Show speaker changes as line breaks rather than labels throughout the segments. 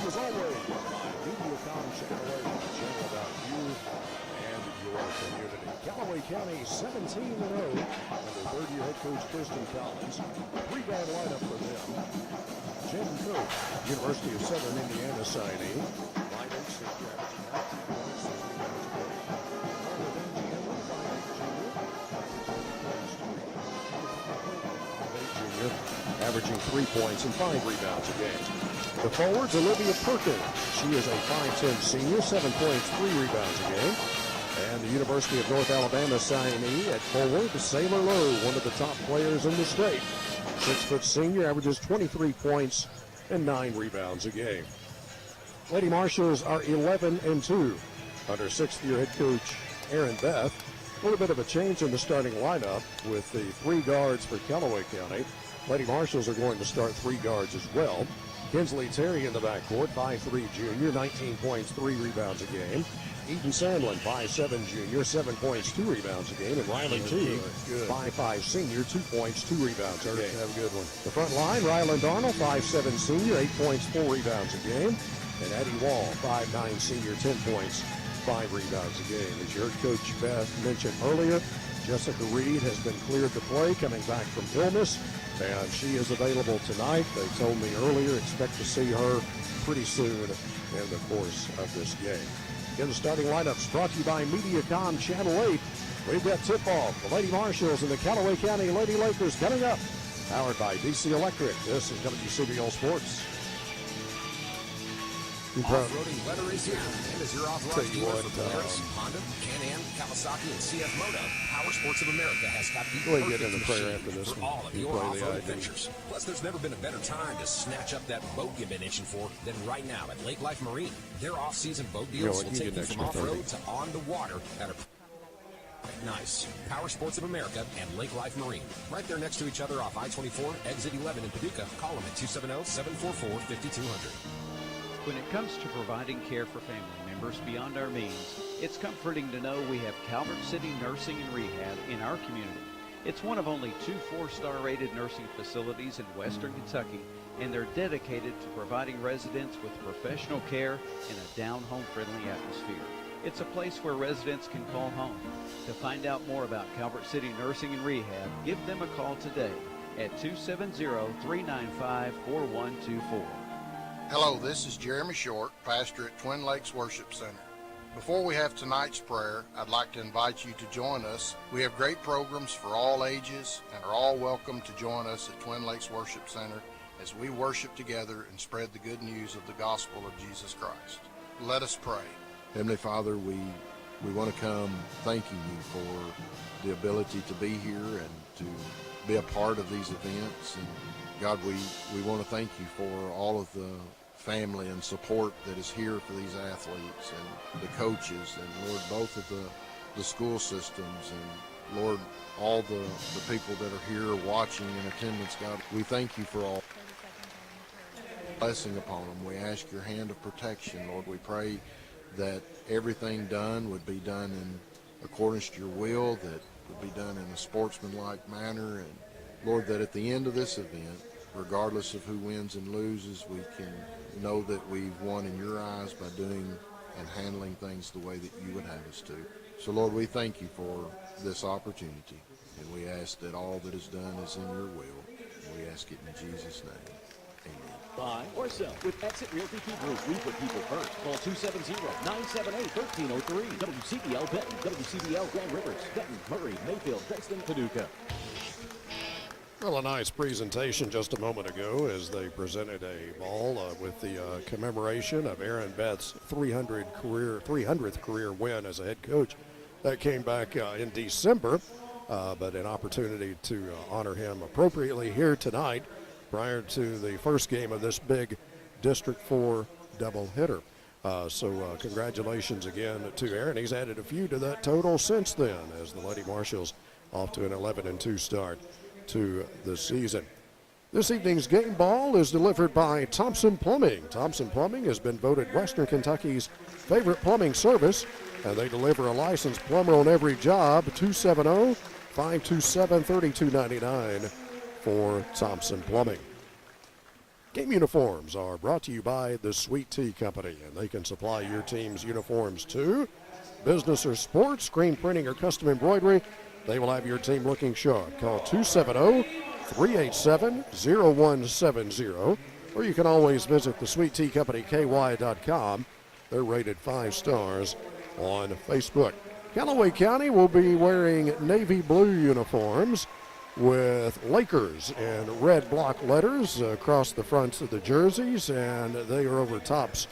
As always, by Mediacom Calloway, channel about you and your community. Calloway County 17-0 under third-year head coach Kristen Collins. Three-guard lineup for them. Benton coach, University of Southern Indiana signee. Averaging 3 points and 5 rebounds a game. The forwards, Olivia Perkins. She is a 5'10 senior, 7 points, 3 rebounds a game. And the University of North Alabama signee at forward, Sailor Lowe, one of the top players in the state. 6' senior, averages 23 points and 9 rebounds a game. Lady Marshals are 11-2 under 6th-year head coach Aaron Beth. A little bit of a change in the starting lineup with the 3 guards for Calloway County. Lady Marshals are going to start 3 guards as well. Kinsley Terry in the backcourt, 5'3 junior, 19 points, 3 rebounds a game. Eden Sandlin, 5'7 junior, 7 points, 2 rebounds a game. And Riley T, 5'5 senior, 2 points, 2 rebounds a game.
Have a good one.
The front line, Ryland Arnold, 5'7 senior, 8 points, 4 rebounds a game. And Addie Wall, 5'9 senior, 10 points, 5 rebounds a game. As you heard Coach Beth mention earlier, Jessica Reed has been cleared to play, coming back from illness, and she is available tonight. They told me earlier, expect to see her pretty soon in the course of this game. In the starting lineups, brought to you by Mediacom Channel 8. We've got tip-off, the Lady Marshals and the Calloway County Lady Lakers coming up. Powered by DC Electric. This is WCBL Sports.
Off-roading weather is here, and as your authorized dealer for Polaris, Honda, Can-Am, Kawasaki, and CF Moto, Power Sports of America has got the perfect machine for all of your off-road adventures. Plus, there's never been a better time to snatch up that boat you've been itching for than right now at Lake Life Marine. Their off-season boat deals will take you from off-road to on the water at a nice. Power Sports of America and Lake Life Marine. Right there next to each other off I-24, exit 11 in Paducah. Call them at 270-744-5200.
When it comes to providing care for family members beyond our means, it's comforting to know we have Calvert City Nursing and Rehab in our community. It's one of only 2 4-star rated nursing facilities in Western Kentucky, and they're dedicated to providing residents with professional care in a down-home friendly atmosphere. It's a place where residents can call home. To find out more about Calvert City Nursing and Rehab, give them a call today at 270-395-4124.
Hello, this is Jeremy Short, pastor at Twin Lakes Worship Center. Before we have tonight's prayer, I'd like to invite you to join us. We have great programs for all ages and are all welcome to join us at Twin Lakes Worship Center as we worship together and spread the good news of the gospel of Jesus Christ. Let us pray.
Heavenly Father, we want to come thanking you for the ability to be here and to be a part of these events. And God, we want to thank you for all of the family and support that is here for these athletes and the coaches and, Lord, both of the school systems and, Lord, all the people that are here watching in attendance. God, we thank you for all blessing upon them. We ask your hand of protection, Lord. We pray that everything done would be done in accordance to your will, that would be done in a sportsmanlike manner, and Lord, that at the end of this event, regardless of who wins and loses, we can know that we've won in your eyes by doing and handling things the way that you would have us to. So Lord, we thank you for this opportunity, and we ask that all that is done is in your will, and we ask it in Jesus' name. Amen.
Buy or sell with Exit Realty Group. We put people first. Call 270-978-1303. WCBL Benton, WCBL Grand Rivers, Benton, Murray, Mayfield, Cranston, Paducah.
Well, a nice presentation just a moment ago as they presented a ball with the commemoration of Aaron Beth's 300th career win as a head coach. That came back in December, but an opportunity to honor him appropriately here tonight prior to the first game of this big District 4 doubleheader. So congratulations again to Aaron. He's added a few to that total since then as the Lady Marshals off to an 11-2 start to the season. This evening's game ball is delivered by Thompson Plumbing. Thompson Plumbing has been voted Western Kentucky's favorite plumbing service, and they deliver a licensed plumber on every job. 270-527-3299 for Thompson Plumbing. Game uniforms are brought to you by the Sweet Tea Company, and they can supply your team's uniforms too. Business or sports, screen printing or custom embroidery, they will have your team looking sharp. Call 270-387-0170, or you can always visit the Sweet Tea Company KY.com. They're rated 5 stars on Facebook. Calloway County will be wearing navy blue uniforms with Lakers in red block letters across the fronts of the jerseys, and they are over tops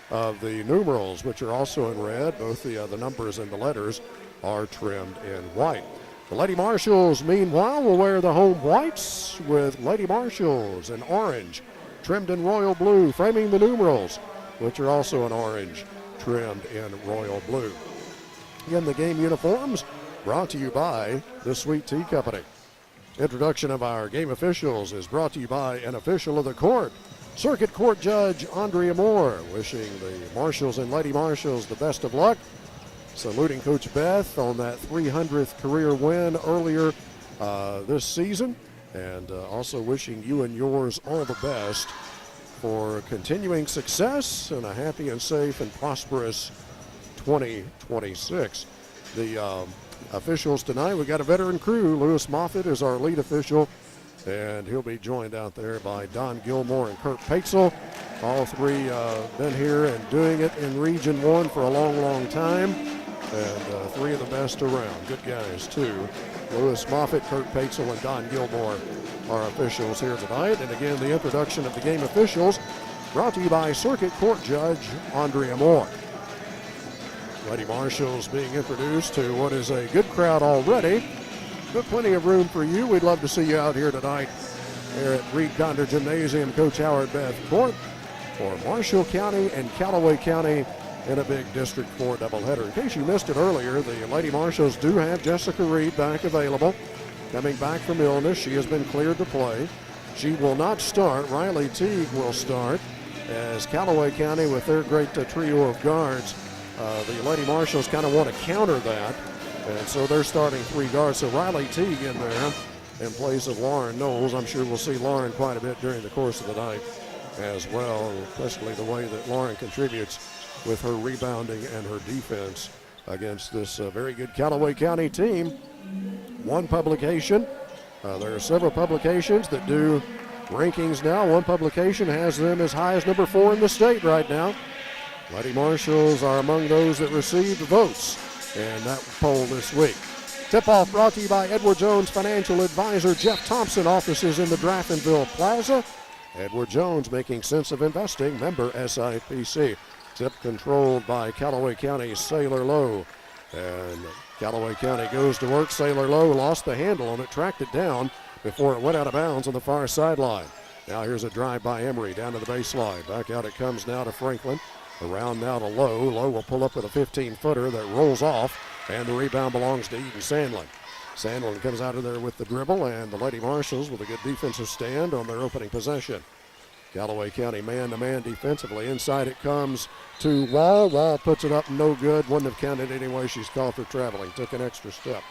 of the numerals, which are also in red. Both the numbers and the letters are trimmed in white. The Lady Marshals, meanwhile, will wear the home whites with Lady Marshals in orange, trimmed in royal blue, framing the numerals, which are also in orange, trimmed in royal blue. Again, the game uniforms brought to you by the Sweet Tea Company. Introduction of our game officials is brought to you by an official of the court, Circuit Court Judge Andrea Moore, wishing the Marshals and Lady Marshals the best of luck. Saluting Coach Beth on that 300th career win earlier this season, and also wishing you and yours all the best for continuing success and a happy and safe and prosperous 2026. the officials tonight. We got a veteran crew. Lewis Moffitt is our lead official, and he'll be joined out there by Don Gilmore and Kurt Paetzel. All three been here and doing it in Region 1 for a long, long time, and three of the best around. Good guys, too. Lewis Moffitt, Kurt Paetzel, and Don Gilmore are officials here tonight. And again, the introduction of the game officials brought to you by Circuit Court Judge Andrea Moore. Lady Marshals being introduced to what is a good crowd already, but plenty of room for you. We'd love to see you out here tonight here at Reed Conder Gymnasium, Coach Howard Beth Court, for Marshall County and Calloway County in a big District 4 doubleheader. In case you missed it earlier, the Lady Marshals do have Jessica Reed back available. Coming back from illness, she has been cleared to play. She will not start. Riley Teague will start as Calloway County, with their great trio of guards, the Lady Marshals kind of want to counter that, and so they're starting three guards. So Riley Teague in there in place of Lauren Knowles. I'm sure we'll see Lauren quite a bit during the course of the night as well, especially the way that Lauren contributes with her rebounding and her defense against this very good Calloway County team. One publication, there are several publications that do rankings now. One publication has them as high as number 4 in the state right now. Lady Marshals are among those that received votes in that poll this week. Tip-off brought to you by Edward Jones Financial Advisor Jeff Thompson, offices in the Draftonville Plaza. Edward Jones, making sense of investing, member SIPC. Tip controlled by Calloway County's Sailor Lowe. And Calloway County goes to work. Sailor Lowe lost the handle on it, tracked it down before it went out of bounds on the far sideline. Now here's a drive by Emery down to the baseline. Back out it comes now to Franklin. Around now to Lowe. Lowe will pull up with a 15-footer that rolls off, and the rebound belongs to Eden Sandlin. Sandlin comes out of there with the dribble, and the Lady Marshals with a good defensive stand on their opening possession. Calloway County man-to-man defensively. Inside it comes to Wall. Wall puts it up, no good. Wouldn't have counted anyway. She's called for traveling. Took an extra step.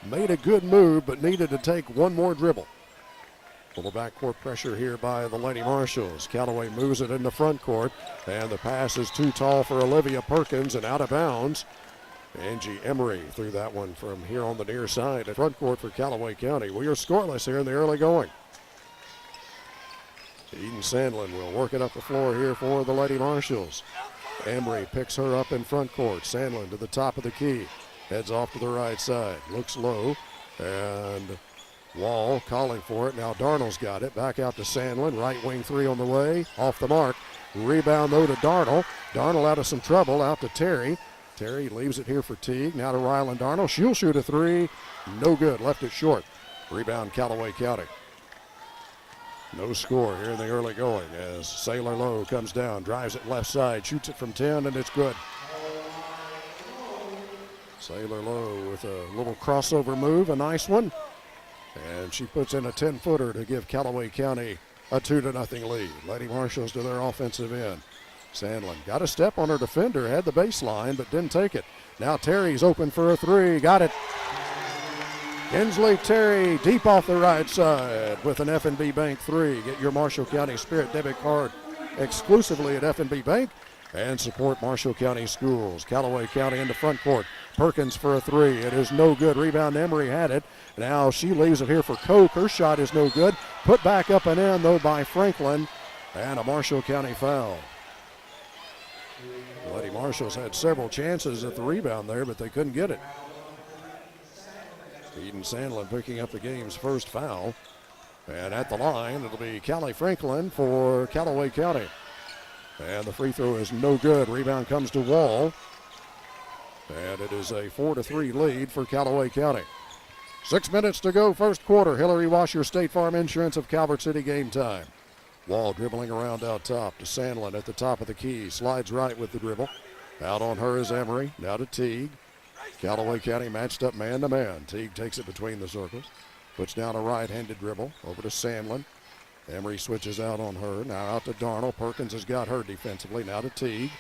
Made a good move, but needed to take one more dribble. Little backcourt pressure here by the Lady Marshals. Calloway moves it in the front court, and the pass is too tall for Olivia Perkins and out of bounds. Angie Emery threw that one from here on the near side at front court for Calloway County. We are scoreless here in the early going. Eden Sandlin will work it up the floor here for the Lady Marshals. Emery picks her up in front court. Sandlin to the top of the key. Heads off to the right side. Looks low. And Wall calling for it. Now Darnell's got it. Back out to Sandlin. Right wing three on the way. Off the mark. Rebound though to Darnell. Darnell out of some trouble. Out to Terry. Terry leaves it here for Teague. Now to Ryland Darnell. She'll shoot a three. No good. Left it short. Rebound Calloway County. No score here in the early going as Sailor Lowe comes down, drives it left side, shoots it from 10, and it's good. Sailor Lowe with a little crossover move, a nice one. And she puts in a 10-footer to give Calloway County a 2-0 lead. Lady Marshals to their offensive end. Sandlin got a step on her defender, had the baseline, but didn't take it. Now Terry's open for a three, got it. Kinsley Terry deep off the right side with an F&B Bank three. Get your Marshall County Spirit debit card exclusively at F&B Bank and support Marshall County schools. Calloway County in the front court. Perkins for a three. It is no good. Rebound, Emery had it. Now she leaves it here for Koch. Her shot is no good. Put back up and in, though, by Franklin. And a Marshall County foul. Lady Marshals had several chances at the rebound there, but they couldn't get it. Eden Sandlin picking up the game's first foul. And at the line, it'll be Callie Franklin for Calloway County. And the free throw is no good. Rebound comes to Wall. And it is a 4-3 lead for Calloway County. 6 minutes to go, first quarter. Hillary Washer, State Farm Insurance of Calvert City, game time. Wall dribbling around out top to Sandlin at the top of the key. Slides right with the dribble. Out on her is Emery. Now to Teague. Calloway County matched up man-to-man. Teague takes it between the circles. Puts down a right-handed dribble. Over to Sandlin. Emery switches out on her. Now out to Darnell. Perkins has got her defensively. Now to Teague.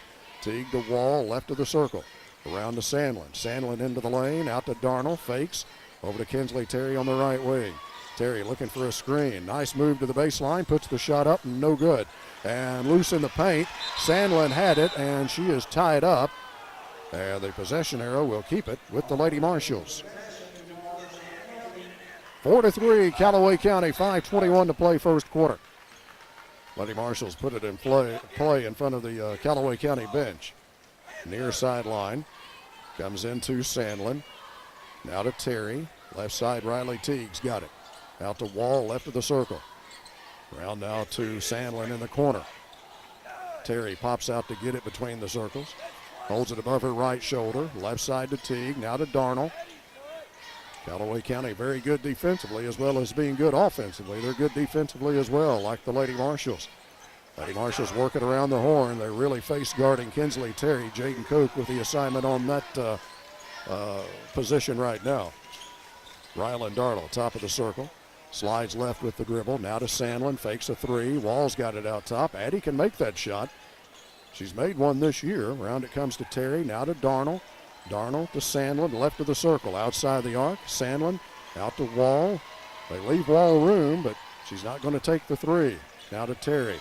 Teague to Wall, left of the circle. Around to Sandlin. Sandlin into the lane. Out to Darnell. Fakes. Over to Kinsley Terry on the right wing. Terry looking for a screen. Nice move to the baseline. Puts the shot up. No good. And loose in the paint. Sandlin had it, and she is tied up. And the possession arrow will keep it with the Lady Marshals. 4-3, Calloway County, 5:21 to play first quarter. Lady Marshals put it in play in front of the Calloway County bench. Near sideline, comes into Sandlin. Now to Terry, left side Riley Teague's got it. Out to Wall, left of the circle. Round now to Sandlin in the corner. Terry pops out to get it between the circles. Holds it above her right shoulder. Left side to Teague, now to Darnell. Calloway County very good defensively as well as being good offensively. They're good defensively as well, like the Lady Marshals. Lady Marshals working around the horn. They're really face guarding Kinsley Terry. Jaden Koch with the assignment on that position right now. Rylan Darnell, top of the circle. Slides left with the dribble. Now to Sandlin, fakes a three. Wall's got it out top. Addie can make that shot. She's made one this year. Around it comes to Terry. Now to Darnell. Darnell to Sandlin, left of the circle, outside the arc. Sandlin out to Wall. They leave Wall room, but she's not going to take the three. Now to Terry.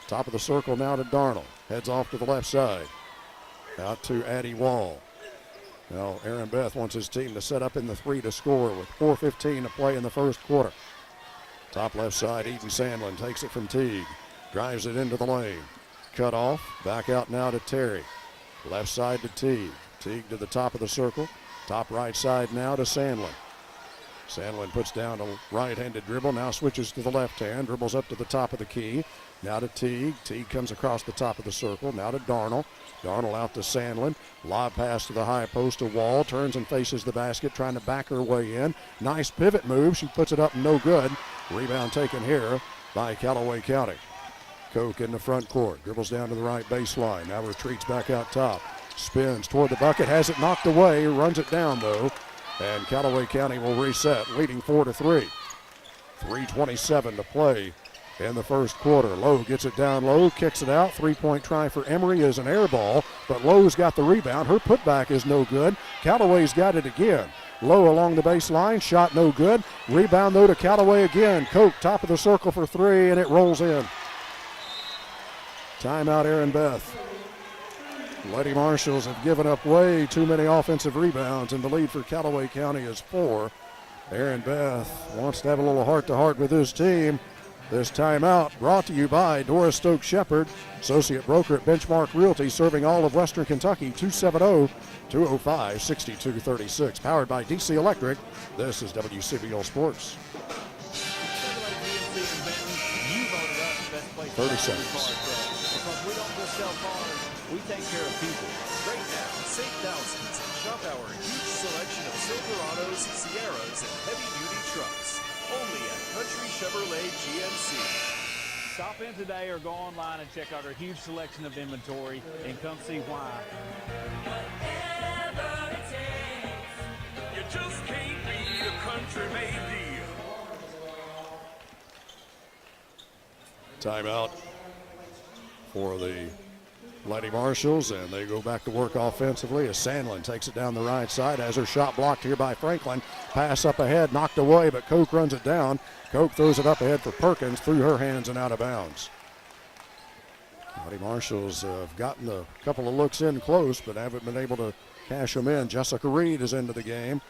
Top of the circle now to Darnell. Heads off to the left side. Out to Addie Wall. Now Aaron Beth wants his team to set up in the three to score with 4:15 to play in the first quarter. Top left side, Eden Sandlin takes it from Teague. Drives it into the lane. Cut off. Back out now to Terry. Left side to Teague. Teague to the top of the circle. Top right side now to Sandlin. Sandlin puts down a right-handed dribble. Now switches to the left hand. Dribbles up to the top of the key. Now to Teague. Teague comes across the top of the circle. Now to Darnell. Darnell out to Sandlin. Lob pass to the high post to Wall. Turns and faces the basket, trying to back her way in. Nice pivot move. She puts it up, no good. Rebound taken here by Calloway County. Koch in the front court. Dribbles down to the right baseline. Now retreats back out top. Spins toward the bucket. Has it knocked away. Runs it down, though. And Calloway County will reset, leading 4-3. 3:27 to play in the first quarter. Lowe gets it down low, kicks it out. Three-point try for Emory is an air ball, but Lowe's got the rebound. Her putback is no good. Calloway's got it again. Lowe along the baseline, shot no good. Rebound, though, to Calloway again. Koch, top of the circle for three, and it rolls in. Timeout, Aaron Beth. Lady Marshals have given up way too many offensive rebounds, and the lead for Calloway County is 4. Aaron Beth wants to have a little heart-to-heart with his team. This timeout brought to you by Doris Stokes Shepherd, associate broker at Benchmark Realty, serving all of Western Kentucky. 270-205-6236. Powered by DC Electric. This is WCBL Sports. 30 seconds.
Because we don't just sell cars, we take care of people.
Right now, save thousands and shop our huge selection of Silverados, Sierras, and heavy-duty trucks. Only at Country Chevrolet GMC.
Stop in today or go online and check out our huge selection of inventory and come see why.
Whatever it takes, you just can't beat a country-made deal.
Timeout for the Lady Marshals, and they go back to work offensively as Sandlin takes it down the right side. Has her shot blocked here by Franklin. Pass up ahead, knocked away, but Koch runs it down. Koch throws it up ahead for Perkins, through her hands and out of bounds. Lady Marshals have gotten a couple of looks in close, but haven't been able to cash them in. Jessica Reed is into the game.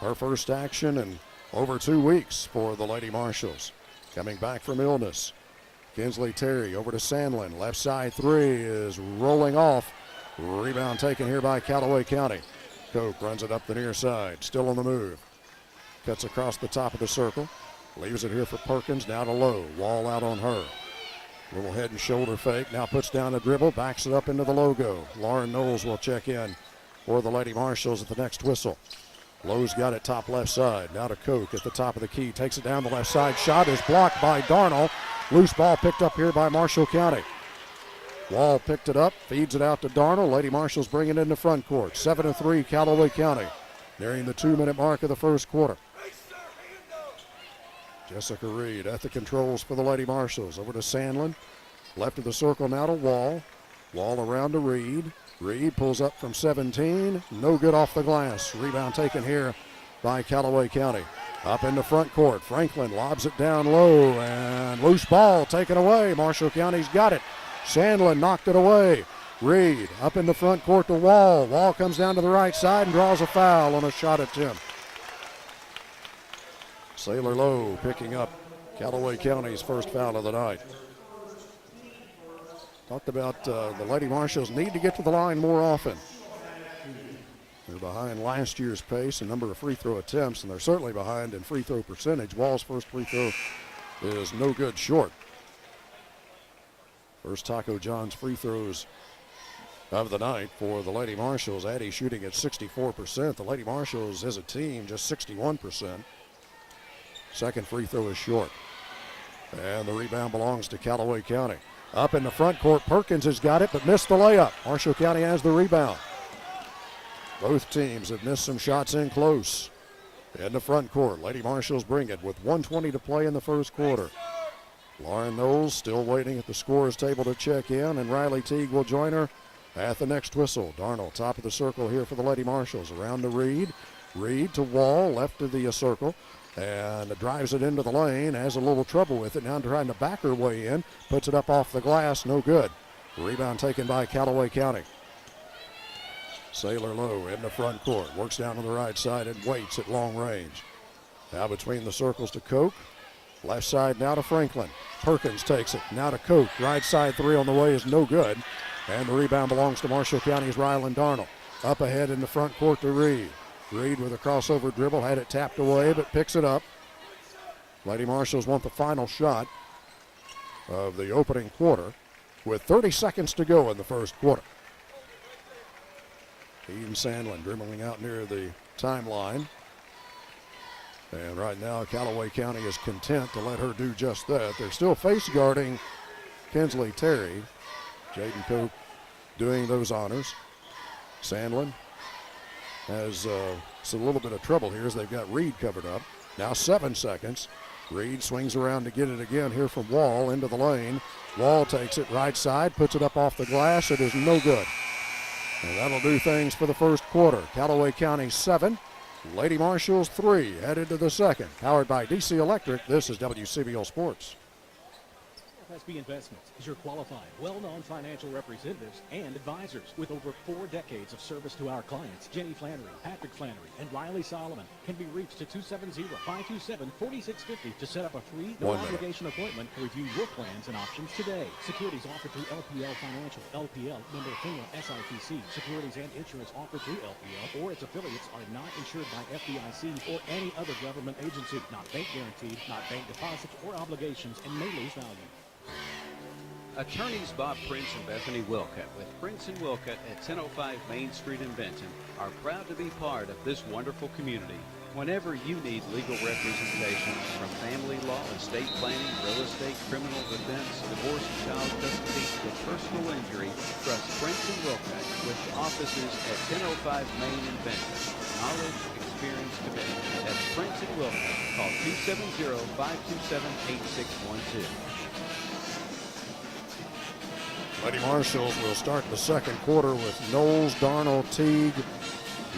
Her first action in over 2 weeks for the Lady Marshals. Coming back from illness. Kinsley Terry over to Sandlin. Left side three is rolling off. Rebound taken here by Calloway County. Koch runs it up the near side. Still on the move. Cuts across the top of the circle. Leaves it here for Perkins. Now to Lowe. Wall out on her. Little head and shoulder fake. Now puts down a dribble. Backs it up into the logo. Lauren Knowles will check in for the Lady Marshals at the next whistle. Lowe's got it top left side. Now to Koch at the top of the key. Takes it down the left side. Shot is blocked by Darnell. Loose ball picked up here by Marshall County. Wall picked it up, feeds it out to Darnell. Lady Marshals bring it into front court. 7-3 Calloway County. Nearing the 2-minute mark of the first quarter. Jessica Reed at the controls for the Lady Marshals. Over to Sandlin. Left of the circle now to Wall. Wall around to Reed. Reed pulls up from 17. No good off the glass. Rebound taken here by Calloway County. Up in the front court. Franklin lobs it down low, and loose ball taken away. Marshall County's got it. Sandlin knocked it away. Reed up in the front court to Wall. Wall comes down to the right side and draws a foul on a shot attempt. Sailor Lowe picking up Callaway County's first foul of the night. Talked about the Lady Marshals need to get to the line more often. They're behind last year's pace in number of free throw attempts, and they're certainly behind in free throw percentage. Wall's first free throw is no good, short. First Taco John's free throws of the night for the Lady Marshals. Addie shooting at 64%. The Lady Marshals as a team just 61%. Second free throw is short. And the rebound belongs to Callaway County. Up in the front court, Perkins has got it but missed the layup. Marshall County has the rebound. Both teams have missed some shots in close. In the front court, Lady Marshals bring it with 1:20 to play in the first quarter. Lauren Knowles still waiting at the scorer's table to check in, and Riley Teague will join her at the next whistle. Darnell, top of the circle here for the Lady Marshals. Around to Reed. Reed to Wall, left of the circle, and drives it into the lane. Has a little trouble with it. Now trying to back her way in. Puts it up off the glass. No good. Rebound taken by Callaway County. Sailor Lowe in the front court. Works down to the right side and waits at long range. Now between the circles to Koch. Left side now to Franklin. Perkins takes it. Now to Koch. Right side three on the way is no good. And the rebound belongs to Marshall County's Ryland Darnell. Up ahead in the front court to Reed. Reed with a crossover dribble. Had it tapped away but picks it up. Lady Marshals want the final shot of the opening quarter with 30 seconds to go in the first quarter. Eden Sandlin dribbling out near the timeline. And right now, Callaway County is content to let her do just that. They're still face guarding Kinsley Terry. Jaden Koch doing those honors. Sandlin has a little bit of trouble here as they've got Reed covered up. Now 7 seconds. Reed swings around to get it again here from Wall into the lane. Wall takes it right side, puts it up off the glass. It is no good. And that'll do things for the first quarter. Callaway County 7, Lady Marshals 3, headed to the second. Powered by DC Electric, this is WCBL Sports.
FSB Investments is your qualified, well-known financial representatives and advisors. With over 4 decades of service to our clients, Jenny Flannery, Patrick Flannery, and Riley Solomon can be reached at 270-527-4650 to set up a free, no-obligation appointment to review your plans and options today. Securities offered through LPL Financial, LPL, member FINRA, SIPC. Securities and insurance offered through LPL or its affiliates are not insured by FDIC or any other government agency, not bank guaranteed, not bank deposits or obligations, and may lose value.
Attorneys Bob Prince and Bethany Wilcott with Prince and Wilcott at 1005 Main Street in Benton are proud to be part of this wonderful community. Whenever you need legal representation from family law, estate planning, real estate, criminal defense, divorce and child custody, to personal injury, trust Prince and Wilcott with offices at 1005 Main in Benton. Knowledge, experience, commitment. That's Prince and Wilcott. Call 270-527-8612.
Lady Marshals will start the second quarter with Knowles, Darnell, Teague,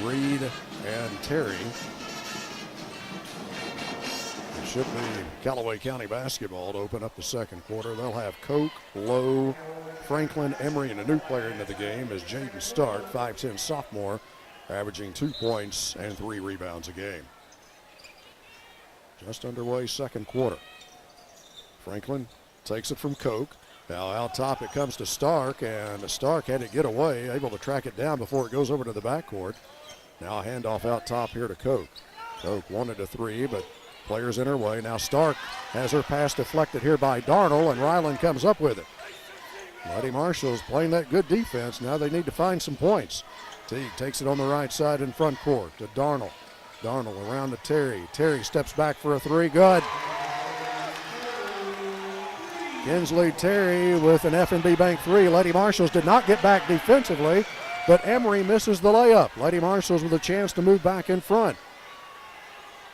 Reed, and Terry. It should be Callaway County basketball to open up the second quarter. They'll have Koch, Lowe, Franklin, Emery, and a new player into the game is Jaden Stark, 5'10 sophomore, averaging 2 points and 3 rebounds a game. Just underway second quarter. Franklin takes it from Koch. Now out top it comes to Stark, and Stark had to get away, able to track it down before it goes over to the backcourt. Now a handoff out top here to Koch. Koch wanted a 3, but players in her way. Now Stark has her pass deflected here by Darnell, and Ryland comes up with it. Lady Marshals playing that good defense. Now they need to find some points. Teague takes it on the right side in front court to Darnell. Darnell around to Terry. Terry steps back for a 3. Good. Kinsley Terry with an F&B Bank 3. Lady Marshals did not get back defensively, but Emery misses the layup. Lady Marshals with a chance to move back in front.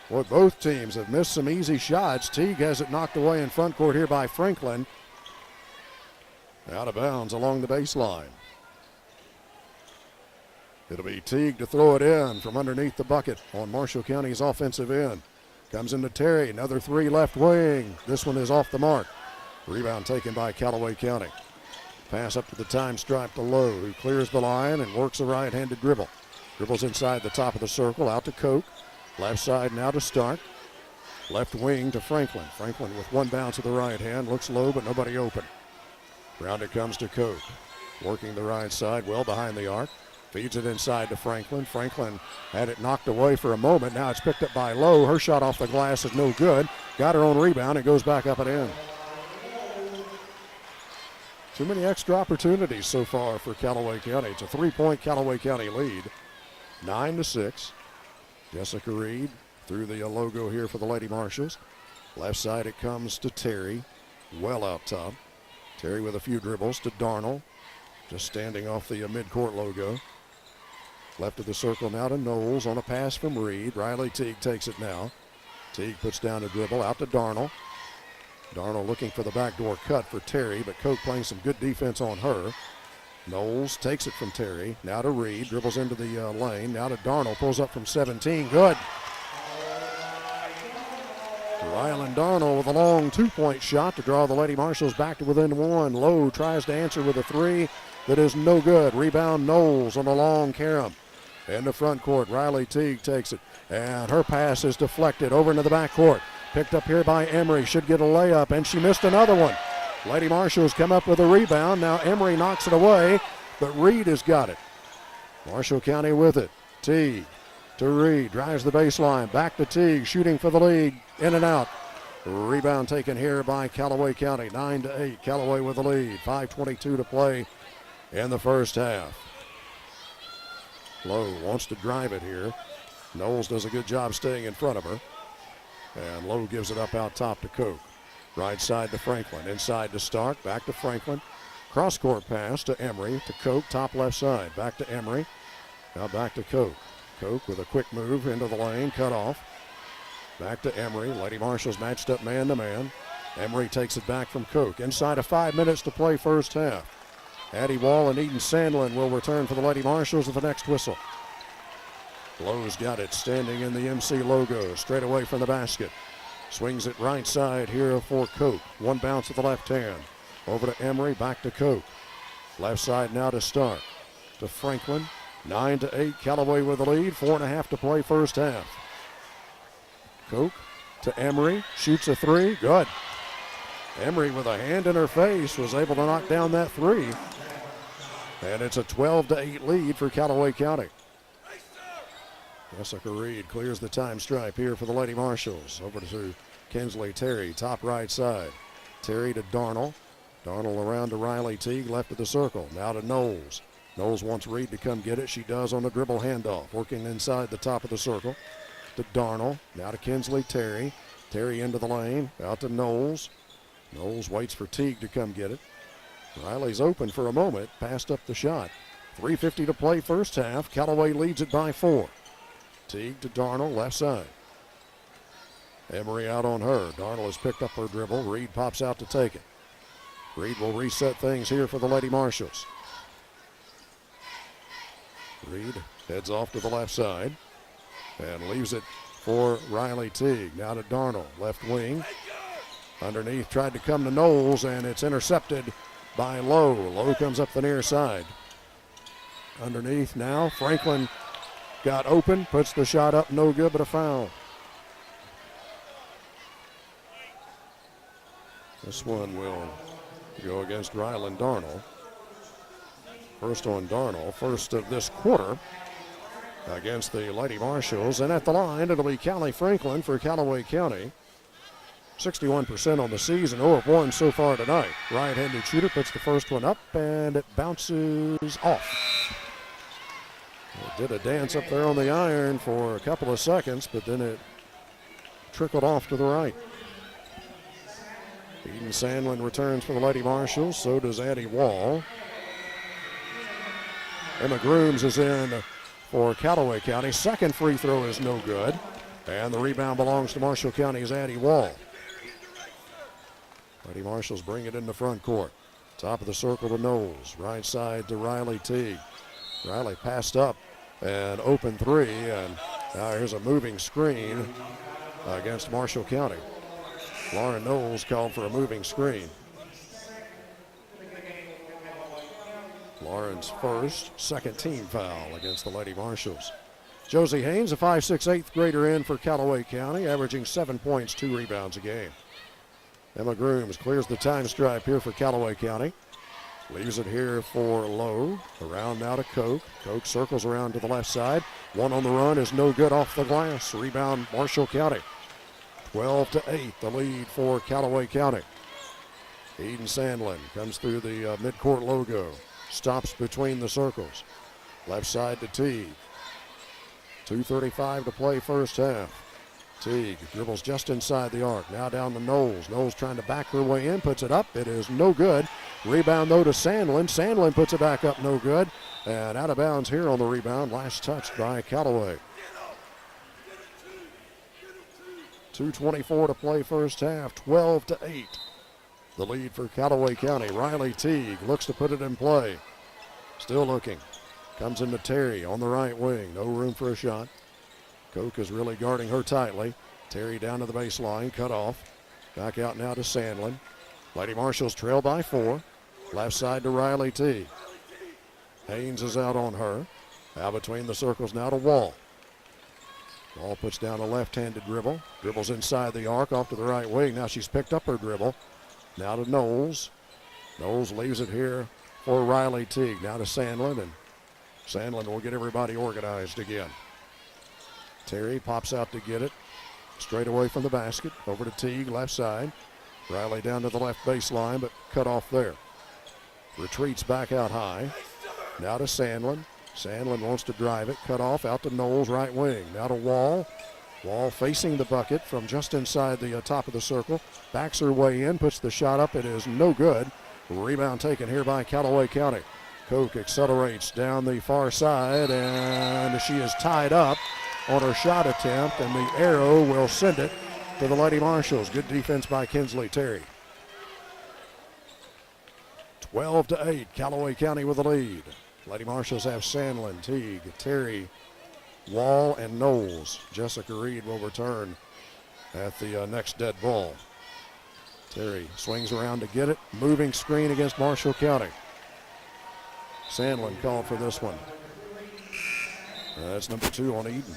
Boy, both teams have missed some easy shots. Teague has it knocked away in front court here by Franklin. Out of bounds along the baseline. It'll be Teague to throw it in from underneath the bucket on Marshall County's offensive end. Comes into Terry, another 3 left wing. This one is off the mark. Rebound taken by Callaway County. Pass up to the time stripe to Lowe, who clears the line and works a right-handed dribble. Dribbles inside the top of the circle, out to Koch. Left side now to Stark. Left wing to Franklin. Franklin with one bounce of the right hand. Looks low, but nobody open. Round it comes to Koch. Working the right side, well behind the arc. Feeds it inside to Franklin. Franklin had it knocked away for a moment. Now it's picked up by Lowe. Her shot off the glass is no good. Got her own rebound and goes back up and in. Too many extra opportunities so far for Callaway County. It's a 3-point Callaway County lead. 9-6. Jessica Reed through the logo here for the Lady Marshals. Left side it comes to Terry. Well out top. Terry with a few dribbles to Darnell. Just standing off the midcourt logo. Left of the circle now to Knowles on a pass from Reed. Riley Teague takes it now. Teague puts down a dribble out to Darnell. Darnell looking for the backdoor cut for Terry, but Koch playing some good defense on her. Knowles takes it from Terry. Now to Reed. Dribbles into the lane. Now to Darnell. Pulls up from 17. Good. Rylan Darnell with a long two-point shot to draw the Lady Marshals back to within one. Lowe tries to answer with a three that is no good. Rebound Knowles on a long carom. In the front court, Riley Teague takes it. And her pass is deflected over into the back court. Picked up here by Emery. Should get a layup, and she missed another one. Lady Marshals come up with a rebound. Now Emery knocks it away, but Reed has got it. Marshall County with it. Teague to Reed. Drives the baseline. Back to Teague. Shooting for the lead. In and out. Rebound taken here by Callaway County. 9-8. Callaway with the lead. 5:22 to play in the first half. Lowe wants to drive it here. Knowles does a good job staying in front of her. And Lowe gives it up out top to Koch. Right side to Franklin. Inside to Stark. Back to Franklin. Cross-court pass to Emery. To Koch. Top left side. Back to Emery. Now back to Koch. Koch with a quick move into the lane. Cut off. Back to Emery. Lady Marshals matched up man-to-man. Emery takes it back from Koch. Inside of 5 minutes to play first half. Addie Wall and Eden Sandlin will return for the Lady Marshals with the next whistle. Lowe's got it standing in the MC logo. Straight away from the basket. Swings it right side here for Koch. One bounce with the left hand. Over to Emery. Back to Koch. Left side now to Stark. To Franklin. 9-8. Callaway with the lead. 4.5 to play first half. Koch to Emery. Shoots a three. Good. Emery with a hand in her face was able to knock down that three. And it's a 12-8 lead for Callaway County. Jessica Reed clears the time stripe here for the Lady Marshals. Over to Kinsley Terry, top right side. Terry to Darnell. Darnell around to Riley Teague, left of the circle. Now to Knowles. Knowles wants Reed to come get it. She does on the dribble handoff. Working inside the top of the circle. To Darnell. Now to Kinsley Terry. Terry into the lane. Out to Knowles. Knowles waits for Teague to come get it. Riley's open for a moment. Passed up the shot. 3:50 to play first half. Callaway leads it by 4. Teague to Darnell, left side. Emery out on her. Darnell has picked up her dribble. Reed pops out to take it. Reed will reset things here for the Lady Marshals. Reed heads off to the left side and leaves it for Riley Teague. Now to Darnell, left wing. Underneath, tried to come to Knowles, and it's intercepted by Lowe. Lowe comes up the near side. Underneath now, Franklin got open, puts the shot up, no good, but a foul. This one will go against Rylan Darnell. First on Darnell, first of this quarter against the Lady Marshals. And at the line, it'll be Callie Franklin for Callaway County. 61% on the season, 0 of 1 so far tonight. Right-handed shooter puts the first one up, and it bounces off. It did a dance up there on the iron for a couple of seconds, but then it trickled off to the right. Eden Sandlin returns for the Lady Marshals. So does Addie Wall. Emma Grooms is in for Callaway County. Second free throw is no good. And the rebound belongs to Marshall County's Addie Wall. Lady Marshals bring it in the front court. Top of the circle to Knowles. Right side to Riley Teague. Riley passed up and open three, and now here's a moving screen against Marshall County. Lauren Knowles called for a moving screen. Lauren's first, second team foul against the Lady Marshals. Josie Haynes, a 5'6", 8th grader in for Calloway County, averaging 7 points, 2 rebounds a game. Emma Grooms clears the time stripe here for Calloway County. Leaves it here for Lowe. Around now to Koch. Koch circles around to the left side. One on the run is no good off the glass. Rebound Marshall County. 12-8, the lead for Calloway County. Eden Sandlin comes through the midcourt logo. Stops between the circles. Left side to Teague. 2:35 to play first half. Teague dribbles just inside the arc. Now down to Knowles. Knowles trying to back her way in. Puts it up. It is no good. Rebound, though, to Sandlin. Sandlin puts it back up. No good. And out of bounds here on the rebound. Last touched by Calloway. 2:24 to play first half. 12-8. The lead for Calloway County. Riley Teague looks to put it in play. Still looking. Comes into Terry on the right wing. No room for a shot. Koch is really guarding her tightly. Terry down to the baseline. Cut off. Back out now to Sandlin. Lady Marshals trail by 4. Left side to Riley Teague. Haynes is out on her. Out between the circles now to Wall. Wall puts down a left-handed dribble. Dribbles inside the arc off to the right wing. Now she's picked up her dribble. Now to Knowles. Knowles leaves it here for Riley Teague. Now to Sandlin, and Sandlin will get everybody organized again. Terry pops out to get it. Straight away from the basket. Over to Teague, left side. Riley down to the left baseline, but cut off there. Retreats back out high. Now to Sandlin. Sandlin wants to drive it. Cut off out to Knowles, right wing. Now to Wall. Wall facing the bucket from just inside the top of the circle. Backs her way in, puts the shot up. It is no good. Rebound taken here by Calloway County. Koch accelerates down the far side, and she is tied up on her shot attempt, and the arrow will send it to the Lady Marshals. Good defense by Kinsley Terry. 12-8, Calloway County with the lead. Lady Marshals have Sandlin, Teague, Terry, Wall, and Knowles. Jessica Reed will return at the next dead ball. Terry swings around to get it. Moving screen against Marshall County. Sandlin called for this one. That's number 2 on Eden.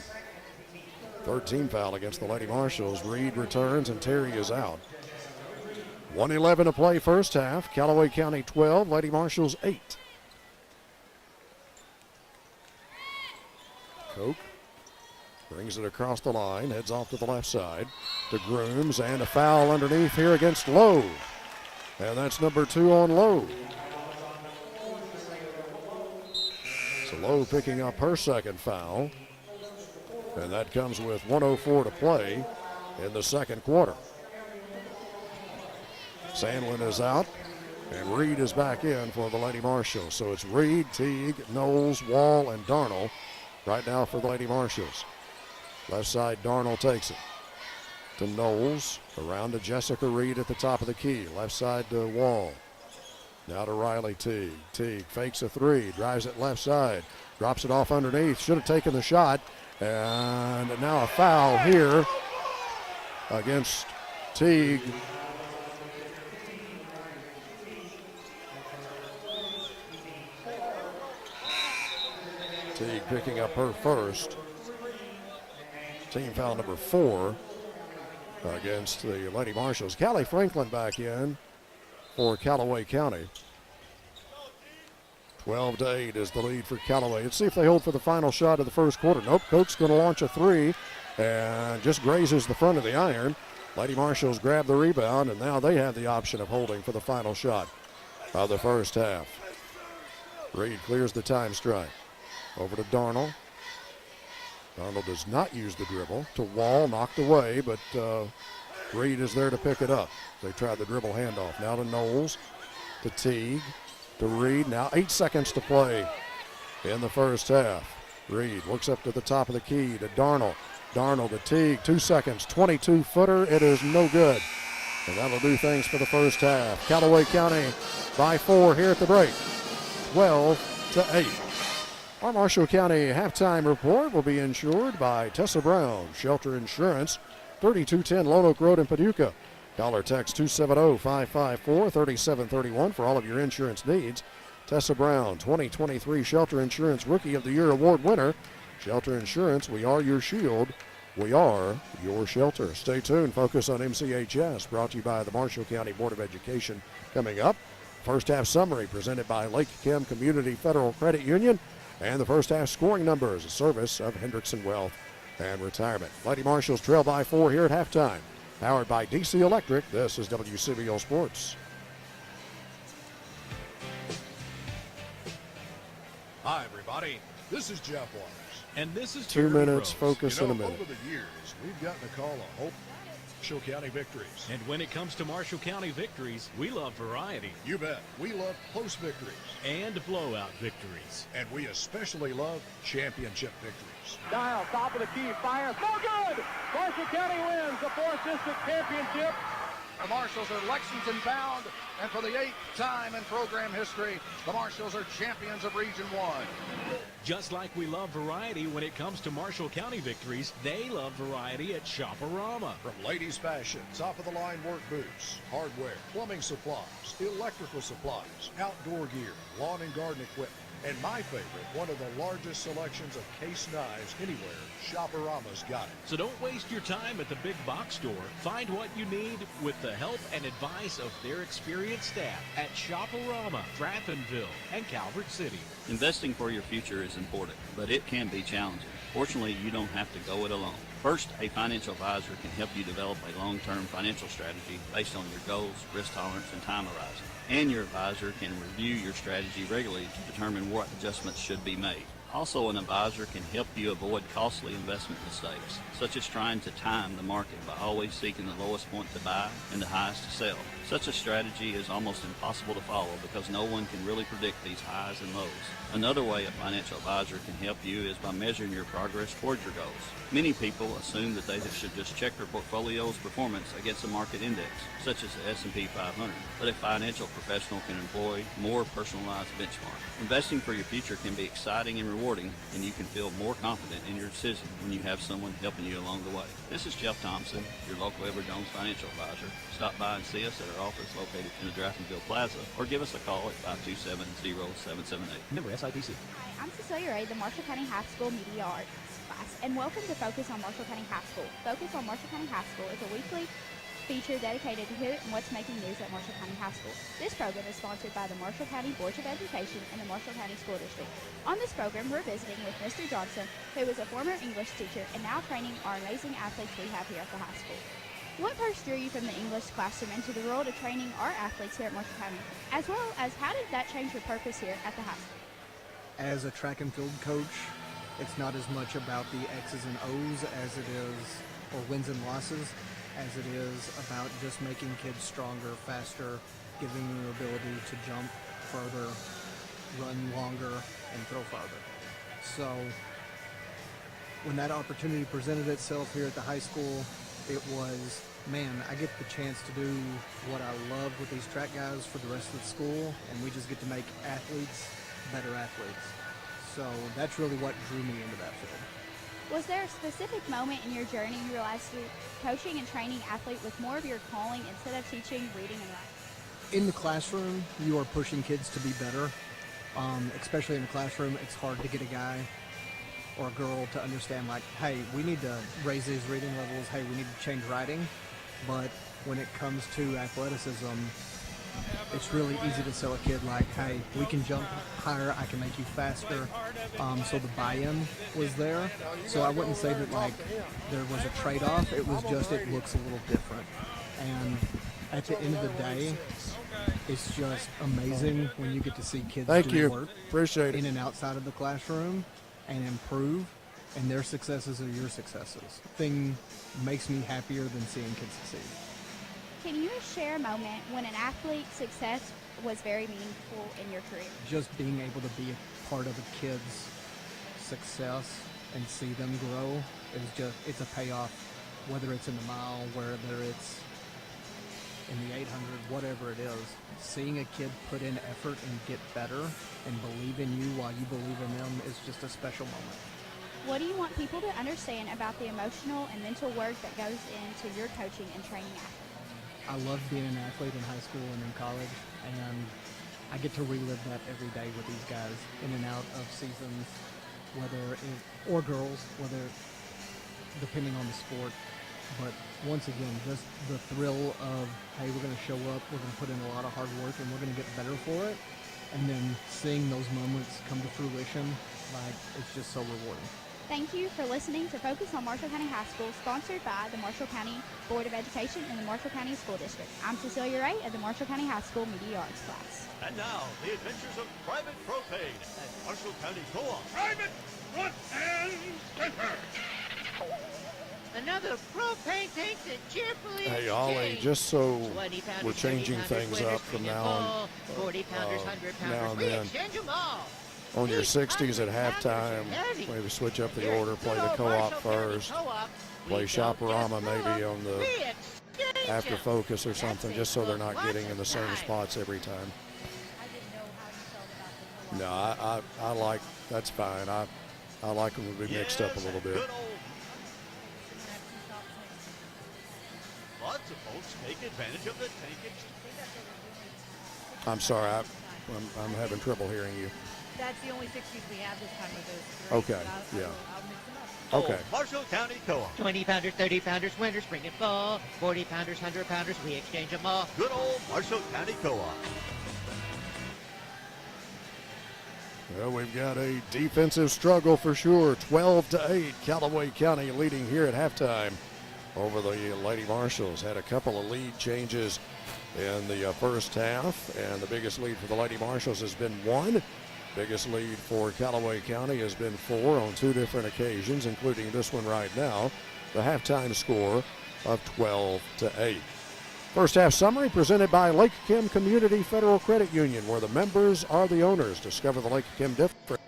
Third team foul against the Lady Marshals. Reed returns and Terry is out. 1:11 to play first half. Calloway County 12, Lady Marshals 8. Koch brings it across the line, heads off to the left side to Grooms, and a foul underneath here against Lowe. And that's number 2 on Lowe. So Lowe picking up her second foul. And that comes with 1:04 to play in the second quarter. Sandlin is out, and Reed is back in for the Lady Marshals. So it's Reed, Teague, Knowles, Wall, and Darnell right now for the Lady Marshals. Left side, Darnell takes it to Knowles. Around to Jessica Reed at the top of the key. Left side to Wall. Now to Riley Teague. Teague fakes a 3, drives it left side, drops it off underneath. Should have taken the shot. And now a foul here against Teague. Teague picking up her first. Team foul number 4 against the Lady Marshals. Callie Franklin back in for Calloway County. 12-8 is the lead for Calloway. Let's see if they hold for the final shot of the first quarter. Nope, Koch's going to launch a 3 and just grazes the front of the iron. Lady Marshals grab the rebound, and now they have the option of holding for the final shot of the first half. Reed clears the time strike. Over to Darnell. Darnell does not use the dribble. To Wall, knocked away, but Reed is there to pick it up. They tried the dribble handoff. Now to Knowles, to Teague, to Reed. Now 8 seconds to play in the first half. Reed looks up to the top of the key to Darnell. Darnell to Teague, 2 seconds, 22-footer. It is no good. And that'll do things for the first half. Calloway County by 4 here at the break. 12-8. Our Marshall County halftime report will be insured by Tessa Brown, Shelter Insurance, 3210 Lone Oak Road in Paducah. Dollar text 270-554-3731 for all of your insurance needs. Tessa Brown, 2023 Shelter Insurance Rookie of the Year Award winner. Shelter Insurance, we are your shield. We are your shelter. Stay tuned. Focus on MCHS, brought to you by the Marshall County Board of Education. Coming up, first half summary presented by Lake Kim Community Federal Credit Union, and the first half scoring numbers, a service of Hendrickson Wealth and Retirement. Lady Marshals trail by 4 here at halftime. Powered by DC Electric, this is WCBO Sports.
Hi, everybody. This is Jeff Waters.
And this is
2
Jeremy
minutes,
Rose.
focus in a minute.
Over the years, we've gotten a call on Marshall County victories.
And when it comes to Marshall County victories, we love variety
You bet. We love close victories.
and blowout victories.
And we especially love championship victories.
Dial, top of the key, fire, so good! Marshall County wins the 4th District Championship.
The Marshals are Lexington bound, and for the 8th time in program history, the Marshals are champions of Region 1.
Just like we love variety when it comes to Marshall County victories, they love variety at Shop-A-Rama.
From ladies' fashion, top-of-the-line work boots, hardware, plumbing supplies, electrical supplies, outdoor gear, lawn and garden equipment, and my favorite, one of the largest selections of case knives anywhere, Shop-A-Rama's got it.
So don't waste your time at the big box store. Find what you need with the help and advice of their experienced staff at Shop-A-Rama, Draffenville, and Calvert City.
Investing for your future is important, but it can be challenging. Fortunately, you don't have to go it alone. First, a financial advisor can help you develop a long-term financial strategy based on your goals, risk tolerance, and time horizon. And your advisor can review your strategy regularly to determine what adjustments should be made. Also, an advisor can help you avoid costly investment mistakes, such as trying to time the market by always seeking the lowest point to buy and the highest to sell. Such a strategy is almost impossible to follow because no one can really predict these highs and lows. Another way a financial advisor can help you is by measuring your progress toward your goals. Many people assume that they should just check their portfolio's performance against a market index, such as the S&P 500, but a financial professional can employ more personalized benchmark. Investing for your future can be exciting and rewarding, and you can feel more confident in your decision when you have someone helping you along the way. This is Jeff Thompson, your local Edward Jones financial advisor. Stop by and see us at our office located in the Draffenville Plaza, or give us a call at 527-0778.
Member SIPC.
Hi, I'm Cecilia Ray, the Marshall County High School Media Arts class, and welcome to Focus on Marshall County High School. Focus on Marshall County High School is a weekly feature dedicated to who and what's making news at Marshall County High School. This program is sponsored by the Marshall County Board of Education and the Marshall County School District. On this program, we're visiting with Mr. Johnson, who is a former English teacher and now training our amazing athletes we have here at the high school. What first drew you from the English classroom into the world of training our athletes here at Marshall County, as well as how did that change your purpose here at the high school?
As a track and field coach, it's not as much about the X's and O's as it is, or wins and losses, as it is about just making kids stronger, faster, giving them the ability to jump further, run longer, and throw farther. So when that opportunity presented itself here at the high school, it was, man, I get the chance to do what I love with these track guys for the rest of the school, and we just get to make athletes better athletes. So that's really what drew me into that field.
Was there a specific moment in your journey you realized that coaching and training athlete was more of your calling instead of teaching reading and writing?
In the classroom, you are pushing kids to be better. Especially in the classroom, it's hard to get a guy or a girl to understand, like, hey, we need to raise these reading levels, hey, we need to change writing. But when it comes to athleticism, it's really easy to sell a kid like, hey, we can jump higher, I can make you faster. So the buy-in was there. So I wouldn't say that like there was a trade-off. It was just it looks a little different. And at the end of the day, it's just amazing when you get to see kids do work
Appreciate it.
in and outside of the classroom and improve, and their successes are your successes. Thing makes me happier than seeing kids succeed.
Can you share a moment when an athlete's success was very meaningful in your career?
Just being able to be a part of a kid's success and see them grow is just, it's a payoff, whether it's in the mile, whether it's in the 800, whatever it is. Seeing a kid put in effort and get better and believe in you while you believe in them is just a special moment.
What do you want people to understand about the emotional and mental work that goes into your coaching and training athletes?
I loved being an athlete in high school and in college, and I get to relive that every day with these guys in and out of seasons, or girls, whether depending on the sport. But once again, just the thrill of, hey, we're going to show up, we're going to put in a lot of hard work, and we're going to get better for it. And then seeing those moments come to fruition, like, it's just so rewarding.
Thank you for listening to Focus on Marshall County High School, sponsored by the Marshall County Board of Education and the Marshall County School District. I'm Cecilia Ray of the Marshall County High School Media Arts class.
And now, the adventures of Private Propane at Marshall County Co-op.
Private Front and Center.
Another propane tank that cheerfully
Hey, Ollie, just so we're changing things up from now on,
40 pounders, 100 pounders,
now and
we
then.
exchange them all.
On your 60s at halftime, maybe switch up the order, play the co-op first, play Shop-A-Rama maybe on the after focus or something, just so they're not getting in the same spots every time. No, I like, that's fine. I like them to be mixed up a little bit.
Lots of folks take advantage of the tank.
I'm sorry, I'm having trouble hearing you.
That's the only 60s we have this time of those.
Okay, yeah.
I'll mix them up.
Okay.
Marshall County Co-op.
20 pounders, 30 pounders, winter, spring, and fall. 40 pounders, 100 pounders, we exchange them all.
Good old Marshall County Co-op.
Well, we've got a defensive struggle for sure. 12-8, Calloway County leading here at halftime over the Lady Marshals. Had a couple of lead changes in the first half, and the biggest lead for the Lady Marshals has been 1. Biggest lead for Calloway County has been 4 on 2 different occasions, including this one right now. The halftime score of 12-8. First half summary presented by Lake Kim Community Federal Credit Union, where the members are the owners. Discover the Lake Kim difference.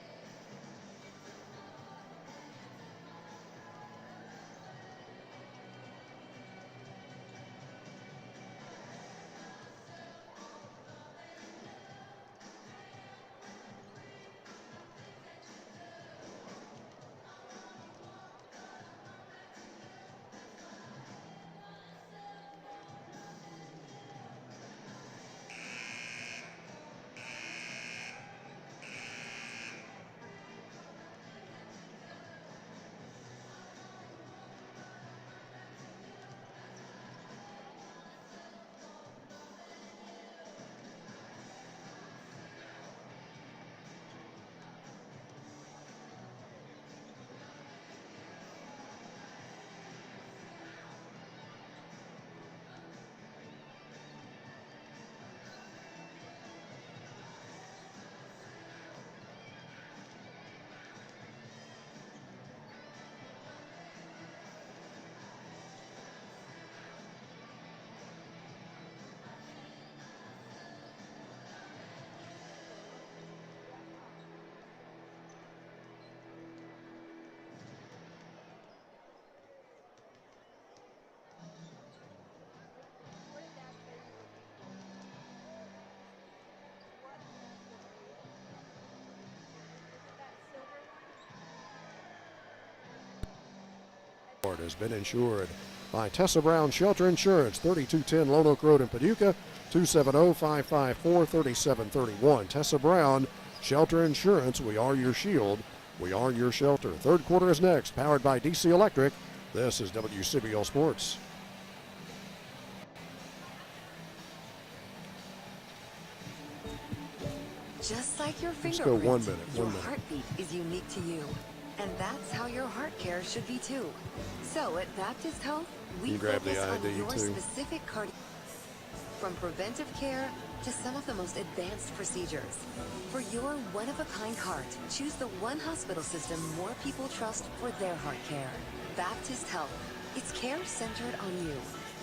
Has been insured by Tessa Brown Shelter Insurance, 3210 Lone Oak Road in Paducah, 270-554-3731. Tessa Brown Shelter Insurance, we are your shield, we are your shelter. Third quarter is next, powered by DC Electric. This is WCBL Sports.
Just like your
Let's
fingerprint,
go 1 minute.
your heartbeat is unique to you. And that's how your heart care should be too. So at Baptist Health, we
grab the
focus on
ID
your
too.
specific cardio. From preventive care to some of the most advanced procedures. For your one-of-a-kind heart, choose the one hospital system more people trust for their heart care. Baptist Health. It's care centered on you.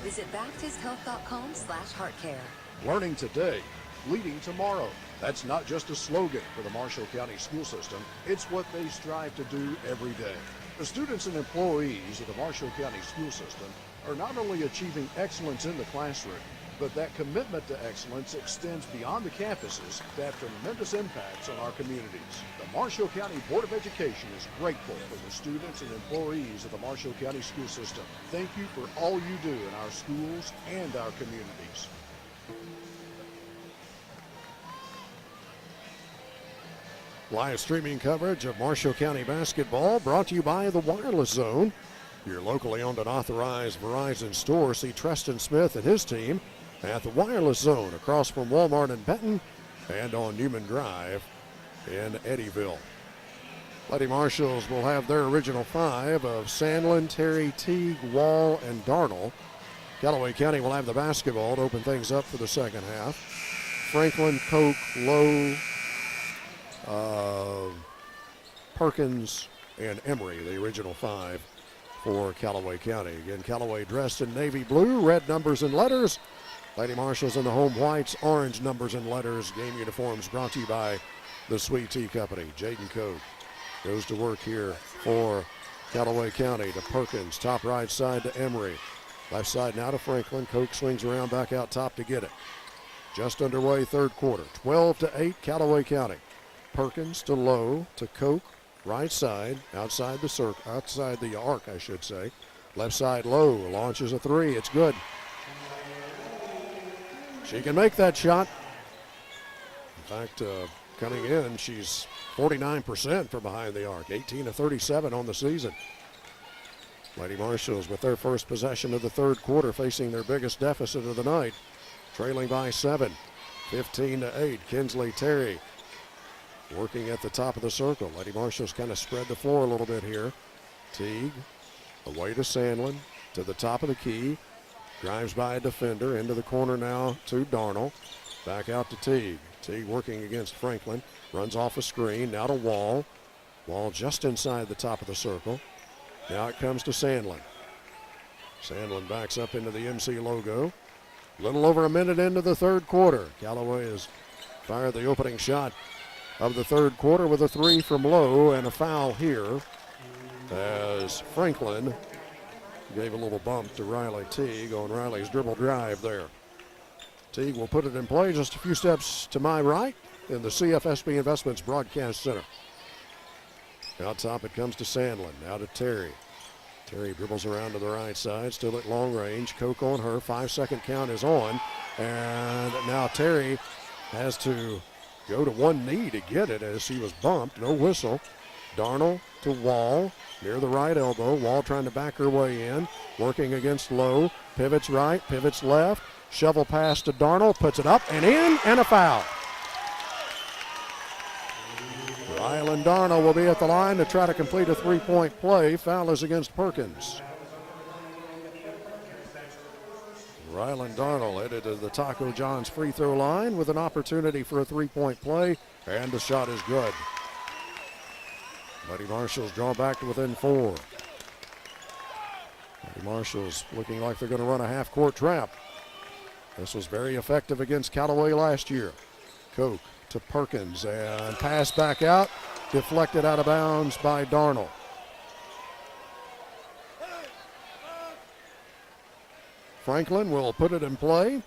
Visit baptisthealth.com/heartcare.
Learning today, leading tomorrow. That's not just a slogan for the Marshall County school system. It's what they strive to do every day. The students and employees of the Marshall County school system are not only achieving excellence in the classroom, but that commitment to excellence extends beyond the campuses to have tremendous impacts on our communities. The Marshall County Board of Education is grateful for the students and employees of the Marshall County school system. Thank you for all you do in our schools and our communities.
Live streaming coverage of Marshall County basketball brought to you by the Wireless Zone, your locally owned and authorized Verizon store. See Treston Smith and his team at the Wireless Zone across from Walmart in Benton and on Newman Drive in Eddyville. Lady Marshals will have their original five of Sandlin, Terry, Teague, Wall, and Darnell. Calloway County will have the basketball to open things up for the second half. Franklin, Koch, Lowe, Perkins, and Emery, the original five for Calloway County. Again, Calloway dressed in navy blue, red numbers and letters. Lady Marshals in the home whites, orange numbers and letters. Game uniforms brought to you by the Sweet Tea Company. Jaden Koch goes to work here for Calloway County to Perkins. Top right side to Emery. Left side now to Franklin. Koch swings around back out top to get it. Just underway third quarter. 12-8 Calloway County. Perkins to Lowe to Koch. Right side, outside the circle, outside the arc, I should say. Left side Lowe launches a three. It's good. She can make that shot. In fact, coming in, she's 49% from behind the arc. 18 of 37 on the season. Lady Marshals with their first possession of the third quarter, facing their biggest deficit of the night. Trailing by 7, 15-8. Kinsley Terry working at the top of the circle. Lady Marshals kind of spread the floor a little bit here. Teague away to Sandlin to the top of the key. Drives by a defender into the corner now to Darnell. Back out to Teague. Teague working against Franklin. Runs off a screen. Now to Wall. Wall just inside the top of the circle. Now it comes to Sandlin. Sandlin backs up into the MC logo. A little over a minute into the third quarter. Calloway has fired the opening shot of the third quarter with a three from Lowe and a foul here as Franklin gave a little bump to Riley Teague on Riley's dribble drive there. Teague will put it in play just a few steps to my right in the CFSB Investments Broadcast Center. Out top it comes to Sandlin, now to Terry. Terry dribbles around to the right side, still at long range. Koch on her, 5-second count is on. And now Terry has to go to one knee to get it as she was bumped, no whistle. Darnell to Wall, near the right elbow. Wall trying to back her way in, working against Lowe. Pivots right, pivots left. Shovel pass to Darnell, puts it up and in, and a foul. Rylan Darnell will be at the line to try to complete a three-point play. Foul is against Perkins. Rylan Darnell headed to the Taco John's free throw line with an opportunity for a three-point play, and the shot is good. Lady Marshals draw back to within 4. Lady Marshals looking like they're going to run a half-court trap. This was very effective against Calloway last year. Koch to Perkins and pass back out, deflected out of bounds by Darnell. Franklin will put it in play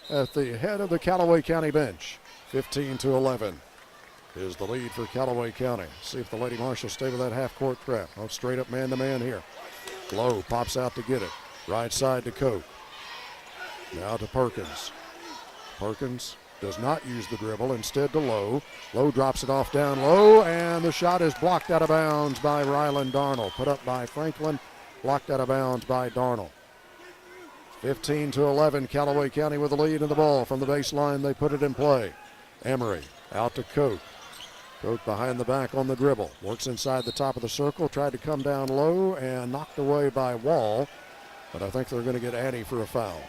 at the head of the Calloway County bench. 15-11 is the lead for Calloway County. See if the Lady Marshals stay with that half-court trap. Oh, straight up man-to-man here. Lowe pops out to get it. Right side to Koch. Now to Perkins. Perkins does not use the dribble, instead to Lowe. Lowe drops it off down low, and the shot is blocked out of bounds by Rylan Darnell. Put up by Franklin, blocked out of bounds by Darnell. 15-11, Calloway County with the lead in the ball. From the baseline, they put it in play. Emery out to Koch. Koch behind the back on the dribble. Works inside the top of the circle, tried to come down low and knocked away by Wall. But I think they're going to get Addy for a foul.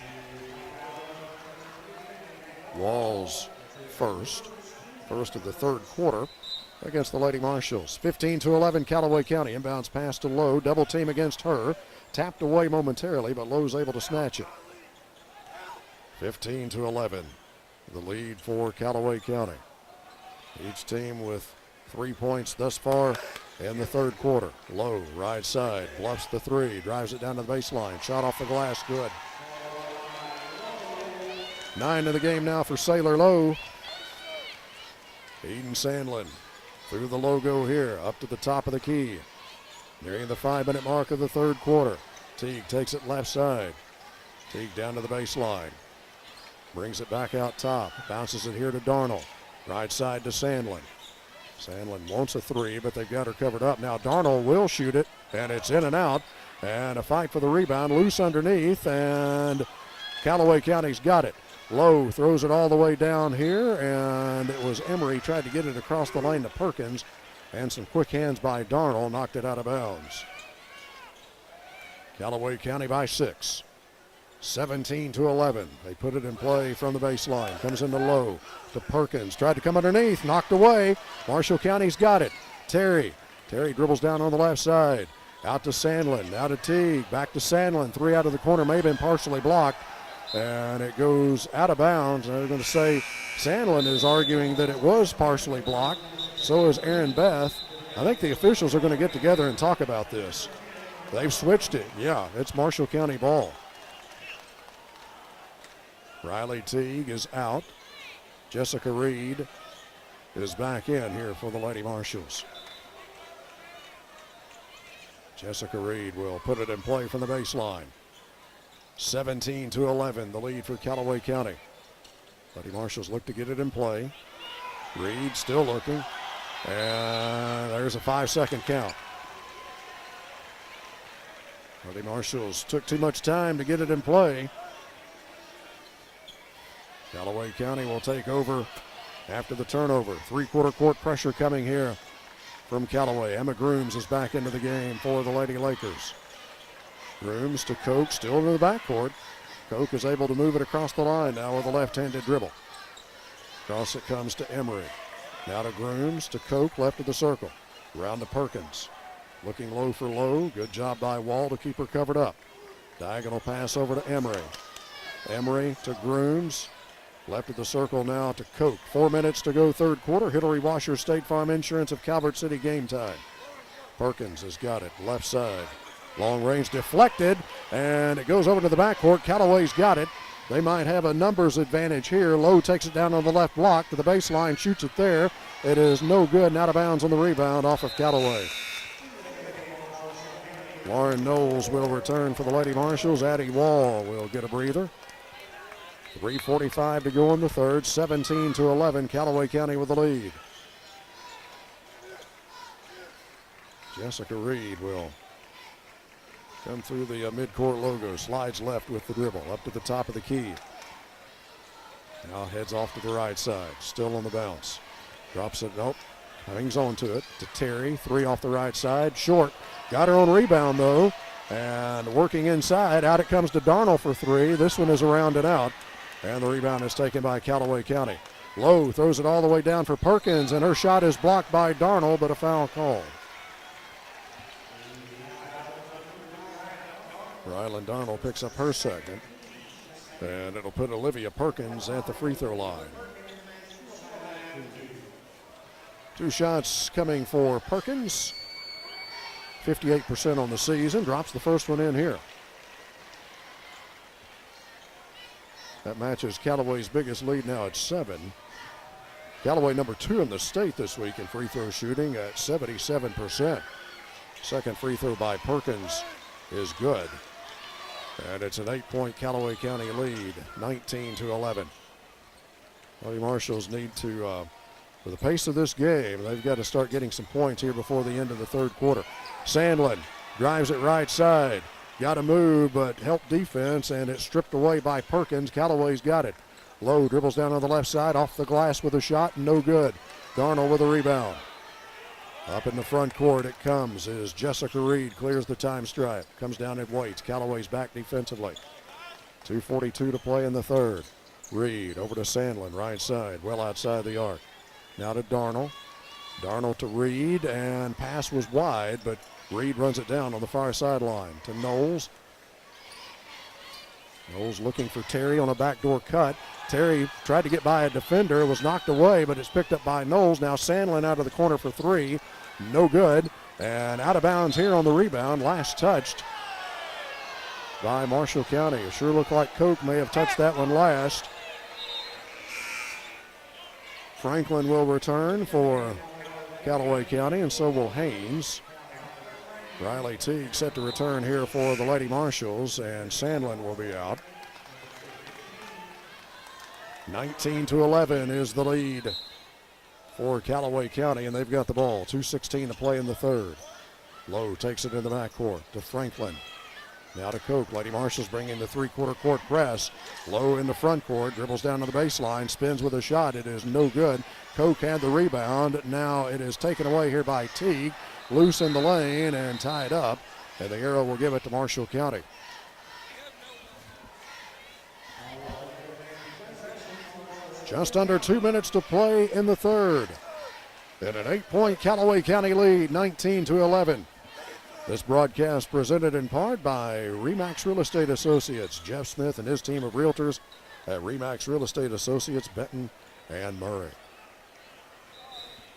Wall's first of the third quarter against the Lady Marshals. 15-11, Calloway County. Inbounds pass to Lowe. Double team against her. Tapped away momentarily, but Lowe's able to snatch it. 15-11, the lead for Calloway County. Each team with 3 points thus far in the third quarter. Lowe, right side, bluffs the three, drives it down to the baseline. Shot off the glass, good. 9 in the game now for Sailor Lowe. Eden Sandlin through the logo here, up to the top of the key. Nearing the 5-minute mark of the third quarter. Teague takes it left side. Teague down to the baseline. Brings it back out top. Bounces it here to Darnell. Right side to Sandlin. Sandlin wants a three, but they've got her covered up. Now Darnold will shoot it, and it's in and out. And a fight for the rebound, loose underneath, and Callaway County's got it. Lowe throws it all the way down here, and it was Emery tried to get it across the lane to Perkins, and some quick hands by Darnold knocked it out of bounds. Callaway County by 6. 17-11. They put it in play from the baseline. Comes into Lowe to Perkins. Tried to come underneath. Knocked away. Marshall County's got it. Terry dribbles down on the left side. Out to Sandlin. Now to Teague. Back to Sandlin. Three out of the corner. May have been partially blocked. And it goes out of bounds. And they're going to say Sandlin is arguing that it was partially blocked. So is Aaron Beth. I think the officials are going to get together and talk about this. They've switched it. Yeah, it's Marshall County ball. Riley Teague is out. Jessica Reed is back in here for the Lady Marshals. Jessica Reed will put it in play from the baseline. 17-11, the lead for Callaway County. Lady Marshals look to get it in play. Reed still looking. And there's a 5-second count. Lady Marshals took too much time to get it in play. Callaway County will take over after the turnover. Three-quarter court pressure coming here from Callaway. Emma Grooms is back into the game for the Lady Lakers. Grooms to Koch, still into the backcourt. Koch is able to move it across the line now with a left-handed dribble. Across it comes to Emery. Now to Grooms, to Koch, left of the circle. Around to Perkins. Looking low for Lowe. Good job by Wall to keep her covered up. Diagonal pass over to Emery. Emery to Grooms. Left of the circle now to Koch. 4 minutes to go third quarter. Hillary Washer State Farm Insurance of Calvert City, game time. Perkins has got it left side. Long range deflected, and it goes over to the backcourt. Callaway's got it. They might have a numbers advantage here. Lowe takes it down on the left block to the baseline, shoots it there. It is no good and out of bounds on the rebound off of Callaway. Lauren Knowles will return for the Lady Marshals. Addie Wall will get a breather. 3:45 to go in the third. 17-11. Callaway County with the lead. Jessica Reed will come through the midcourt logo. Slides left with the dribble. Up to the top of the key. Now heads off to the right side. Still on the bounce. Drops it. Nope. Hangs on to it. To Terry. Three off the right side. Short. Got her own rebound though. And working inside. Out it comes to Darnold for three. This one is around and out. And the rebound is taken by Callaway County. Lowe throws it all the way down for Perkins, and her shot is blocked by Darnold, but a foul called. Rylan Darnold picks up her second, and it'll put Olivia Perkins at the free throw line. Two shots coming for Perkins. 58% on the season. Drops the first one in here. That matches Callaway's biggest lead now at 7. Callaway number 2 in the state this week in free throw shooting at 77%. Second free throw by Perkins is good. And it's an 8-point Callaway County lead, 19-11. Lady Marshals need to, for the pace of this game, they've got to start getting some points here before the end of the third quarter. Sandlin drives it right side. Got to move, but help defense, and it's stripped away by Perkins. Callaway's got it. Lowe dribbles down on the left side, off the glass with a shot, no good. Darnold with a rebound. Up in the front court it comes as Jessica Reed clears the time stripe. Comes down and waits. Callaway's back defensively. 2:42 to play in the third. Reed over to Sandlin, right side, well outside the arc. Now to Darnold. Darnold to Reed, and pass was wide, but Reed runs it down on the far sideline to Knowles. Knowles looking for Terry on a backdoor cut. Terry tried to get by a defender, was knocked away, but it's picked up by Knowles. Now Sandlin out of the corner for three. No good. And out of bounds here on the rebound. Last touched by Marshall County. It sure looked like Koch may have touched that one last. Franklin will return for Callaway County, and so will Haynes. Riley Teague set to return here for the Lady Marshals, and Sandlin will be out. 19-11 is the lead for Calloway County, and they've got the ball. 2:16 to play in the third. Lowe takes it in the backcourt to Franklin. Now to Koch. Lady Marshals bringing the three-quarter court press. Lowe in the front court, dribbles down to the baseline, spins with a shot. It is no good. Koch had the rebound. Now it is taken away here by Teague. Loose in the lane and tied up. And the arrow will give it to Marshall County. Just under 2 minutes to play in the third. And an 8-point Calloway County lead, 19-11. This broadcast presented in part by Remax Real Estate Associates. Jeff Smith and his team of realtors at Remax Real Estate Associates, Benton and Murray.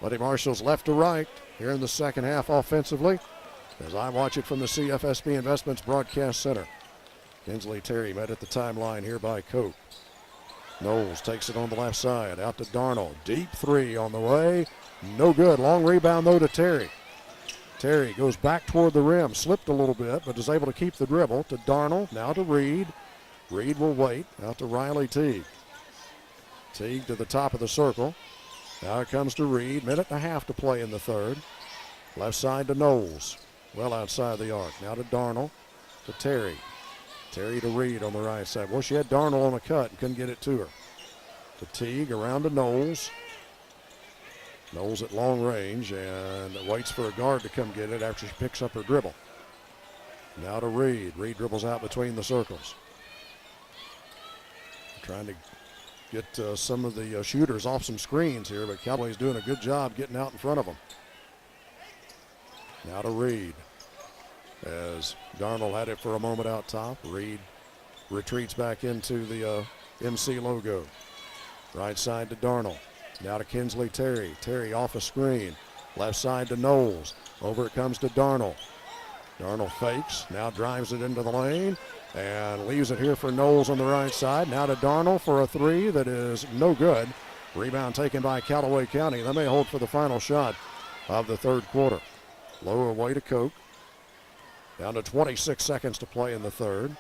Lady Marshals left to right here in the second half offensively as I watch it from the CFSB Investments Broadcast Center. Kinsley Terry met at the timeline here by Koch. Knowles takes it on the left side, out to Darnold. Deep three on the way. No good. Long rebound, though, to Terry. Terry goes back toward the rim. Slipped a little bit, but is able to keep the dribble. To Darnold, now to Reed. Reed will wait. Out to Riley Teague. Teague to the top of the circle. Now it comes to Reed. Minute and a half to play in the third. Left side to Knowles. Well outside the arc. Now to Darnold. To Terry. Terry to Reed on the right side. Well, she had Darnold on a cut and couldn't get it to her. To Teague, around to Knowles. Knowles at long range and waits for a guard to come get it after she picks up her dribble. Now to Reed. Reed dribbles out between the circles. Trying to get some of the shooters off some screens here, but Callaway's doing a good job getting out in front of them. Now to Reed. As Darnold had it for a moment out top, Reed retreats back into the MC logo. Right side to Darnold. Now to Kinsley Terry. Terry off a screen. Left side to Knowles. Over it comes to Darnold. Darnold fakes. Now drives it into the lane and leaves it here for Knowles on the right side. Now to Darnold for a three that is no good. Rebound taken by Callaway County. They may hold for the final shot of the third quarter. Lower away to Koch. Down to 26 seconds to play in the third.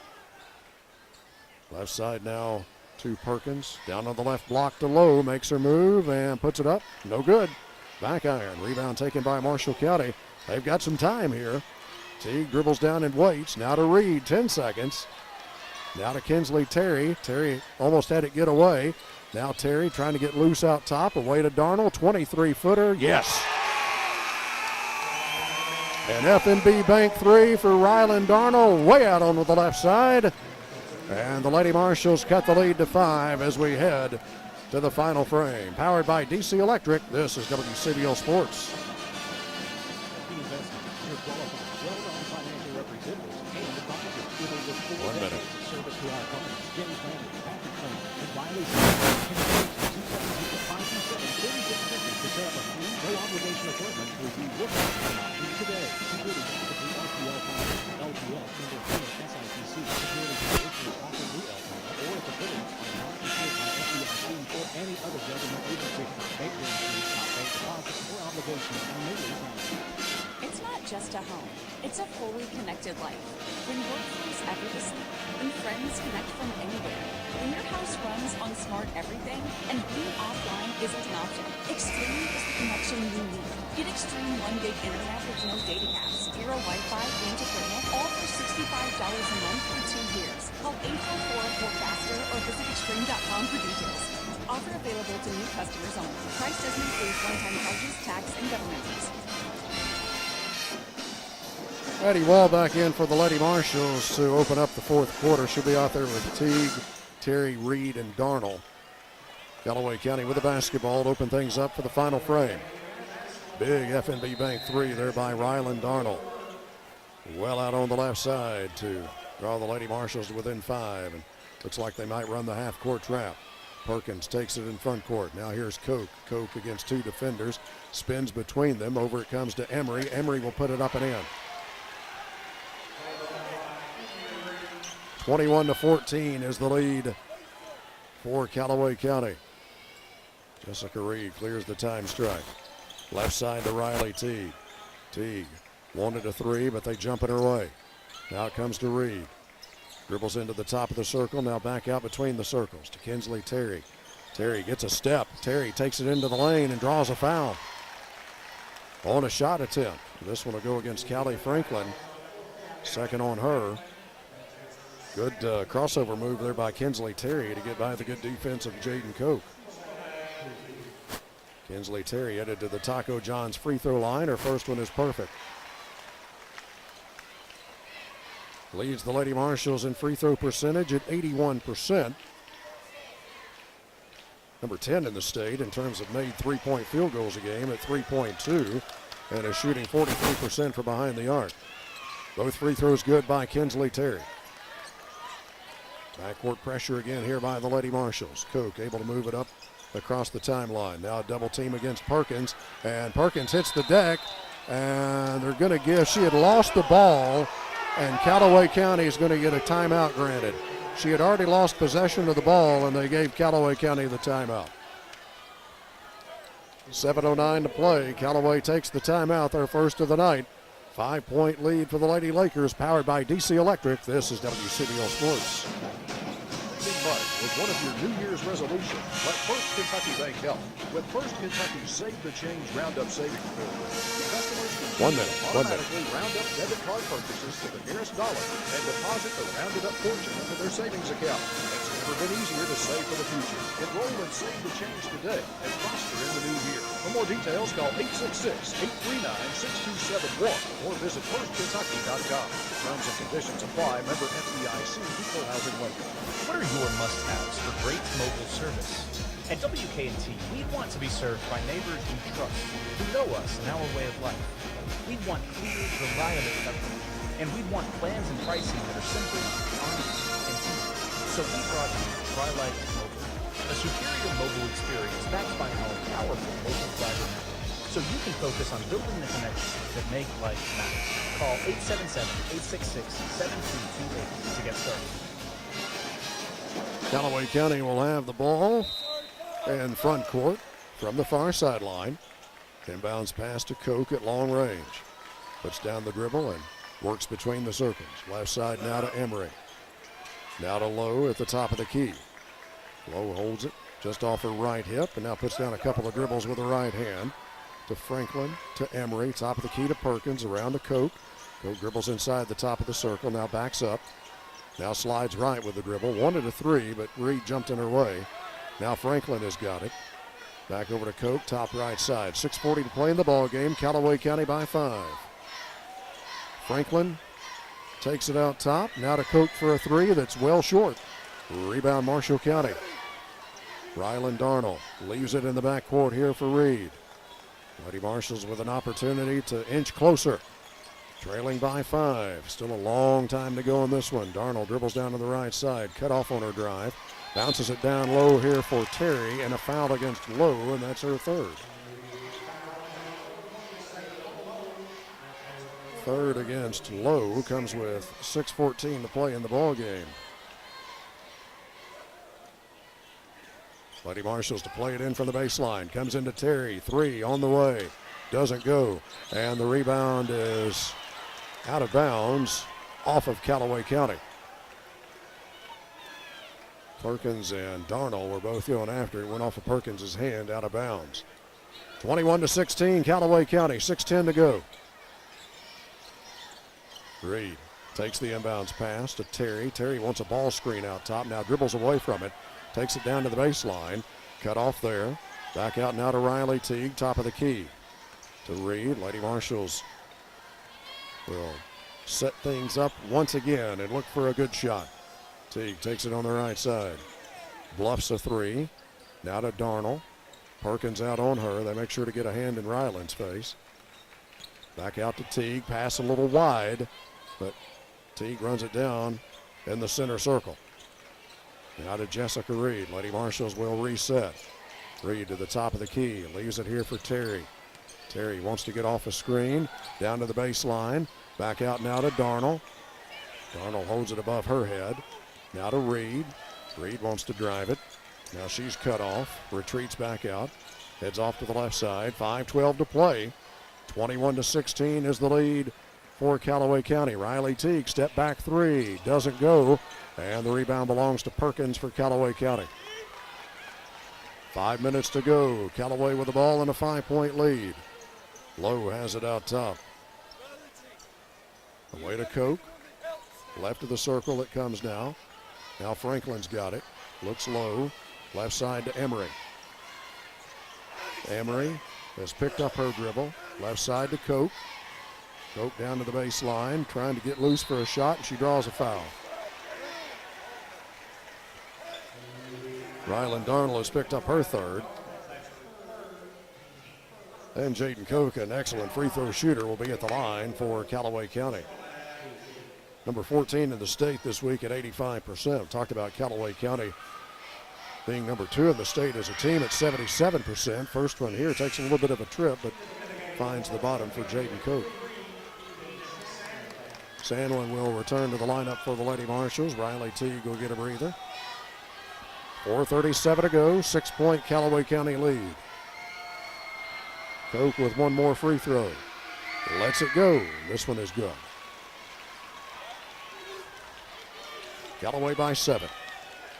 Left side now to Perkins. Down on the left block to Lowe. Makes her move and puts it up. No good. Back iron. Rebound taken by Marshall County. They've got some time here. Teague dribbles down and waits. Now to Reed. 10 seconds. Now to Kinsley Terry. Terry almost had it get away. Now Terry trying to get loose out top. Away to Darnold. 23-footer. Yes. An FNB Bank three for Ryland Darnold, way out on the left side. And the Lady Marshals cut the lead to 5 as we head to the final frame. Powered by DC Electric, this is WCBL Sports. 1 minute.
No obligation appointment to review your options today. Securities offered through LPL Financial, LPL, member SIPC. Securities and issues offered through LPL or its affiliates are not issued by FDIC or any other government agency. Bank guarantees, not bank deposits or obligations are made in
It's not just a home. It's a fully connected life. When work flows effortlessly, when friends connect from anywhere, when your house runs on smart everything, and being offline isn't an option, Extreme is the connection you need. Get Extreme 1 gig internet with no data caps, zero Wi-Fi, and equipment, all for $65 a month for 2 years. Call 844-4FASTER or visit extreme.com for details. Offer available to new customers only. Price doesn't include one-time charges, tax, and government fees.
Eddie Wall back in for the Lady Marshals to open up the fourth quarter. She'll be out there with Teague, Terry, Reed, and Darnold. Callaway County with the basketball to open things up for the final frame. Big FNB Bank three there by Ryland Darnold. Well out on the left side to draw the Lady Marshals to within 5. And looks like they might run the half-court trap. Perkins takes it in front court. Now here's Koch. Koch against 2 defenders. Spins between them. Over it comes to Emery. Emery will put it up and in. 21-14 is the lead for Callaway County. Jessica Reed clears the time strike. Left side to Riley Teague. Teague wanted a 3, but they jump it her way. Now it comes to Reed. Dribbles into the top of the circle. Now back out between the circles to Kinsley Terry. Terry gets a step. Terry takes it into the lane and draws a foul. On a shot attempt. This one will go against Callie Franklin. Second on her. Good crossover move there by Kinsley Terry to get by the good defense of Jaden Koch. Kinsley Terry headed to the Taco John's free throw line. Her first one is perfect. Leads the Lady Marshals in free throw percentage at 81%. Number 10 in the state in terms of made three-point field goals a game at 3.2 and is shooting 43% from behind the arc. Both free throws good by Kinsley Terry. Backcourt pressure again here by the Lady Marshals. Koch able to move it up across the timeline. Now a double team against Perkins, and Perkins hits the deck, and they're going to give, she had lost the ball, and Callaway County is going to get a timeout granted. She had already lost possession of the ball, and they gave Callaway County the timeout. 7:09 to play. Callaway takes the timeout, their first of the night. 5-point lead for the Lady Lakers, powered by DC Electric. This is WCBL Sports.
Saving money was one of your New Year's resolutions. Let First Kentucky Bank help. With First Kentucky's Save the Change Roundup savings program, customers can automatically round up debit card purchases to the nearest dollar and deposit the rounded up portion into their savings account. It's never been easier to save for the future. Enroll and save the change today and prosper in the new year. For more details, call 866-839-6271 or visit firstkentucky.com. Terms and conditions apply. Member FDIC, Equal Housing Lender.
What are your must-haves for great mobile service? At WKNT, we want to be served by neighbors we trust, who know us and our way of life. We want clear, reliable coverage, and we want plans and pricing that are simple, honest, and easy. So we brought you Tri-Light Mobile, a superior mobile experience backed by our powerful mobile fiber network, so you can focus on building the connections that make life matter. Call 877-866-7328 to get started.
Callaway County will have the ball in front court from the far sideline. Inbounds pass to Koch at long range. Puts down the dribble and works between the circles. Left side now to Emery. Now to Lowe at the top of the key. Lowe holds it just off her right hip and now puts down a couple of dribbles with the right hand. To Franklin, to Emery, top of the key to Perkins, around to Koch. Koch dribbles inside the top of the circle, now backs up. Now slides right with the dribble. Wanted a three, but Reed jumped in her way. Now Franklin has got it. Back over to Koch, top right side. 6:40 to play in the ball game. Callaway County by 5. Franklin takes it out top. Now to Koch for a three that's well short. Rebound Marshall County. Rylan Darnell leaves it in the backcourt here for Reed. Lady Marshals with an opportunity to inch closer. Trailing by 5. Still a long time to go in this one. Darnell dribbles down to the right side. Cut off on her drive. Bounces it down low here for Terry, and a foul against Lowe, and that's her third. Third against Lowe comes with 6:14 to play in the ball game. Lady Marshals to play it in from the baseline. Comes into Terry. Three on the way. Doesn't go. And the rebound is out of bounds off of Callaway County. Perkins and Darnell were both going after it. Went off of Perkins' hand, out of bounds. 21-16, Callaway County. 6:10 to go. Reed takes the inbounds pass to Terry. Terry wants a ball screen out top. Now dribbles away from it. Takes it down to the baseline. Cut off there. Back out now to Riley Teague, top of the key. To Reed. Lady Marshals will set things up once again and look for a good shot. Teague takes it on the right side. Bluffs a three. Now to Darnell. Perkins out on her. They make sure to get a hand in Ryland's face. Back out to Teague. Pass a little wide, but Teague runs it down in the center circle. Now to Jessica Reed. Lady Marshals will reset. Reed to the top of the key. Leaves it here for Terry. Terry wants to get off a screen. Down to the baseline. Back out now to Darnell. Darnell holds it above her head. Now to Reed. Reed wants to drive it. Now she's cut off. Retreats back out. Heads off to the left side. 5:12 to play. 21-16 is the lead for Callaway County. Riley Teague, step back three. Doesn't go. And the rebound belongs to Perkins for Callaway County. 5 minutes to go. Calloway with the ball and a 5-point lead. Lowe has it out top. Away to Koch. Left of the circle it comes now. Now Franklin's got it. Looks low. Left side to Emery. Emery has picked up her dribble. Left side to Koch. Koch down to the baseline, trying to get loose for a shot, and she draws a foul. Rylan Darnell has picked up her third. And Jaden Koch, an excellent free throw shooter, will be at the line for Callaway County. Number 14 in the state this week at 85%. I've talked about Callaway County being number 2 in the state as a team at 77%. First one here takes a little bit of a trip, but finds the bottom for Jaden Koch. Sandlin will return to the lineup for the Lady Marshals. Riley Teague will get a breather. 4:37 to go, 6-point Callaway County lead. Koch with one more free throw. Lets it go. This one is good. Callaway by 7.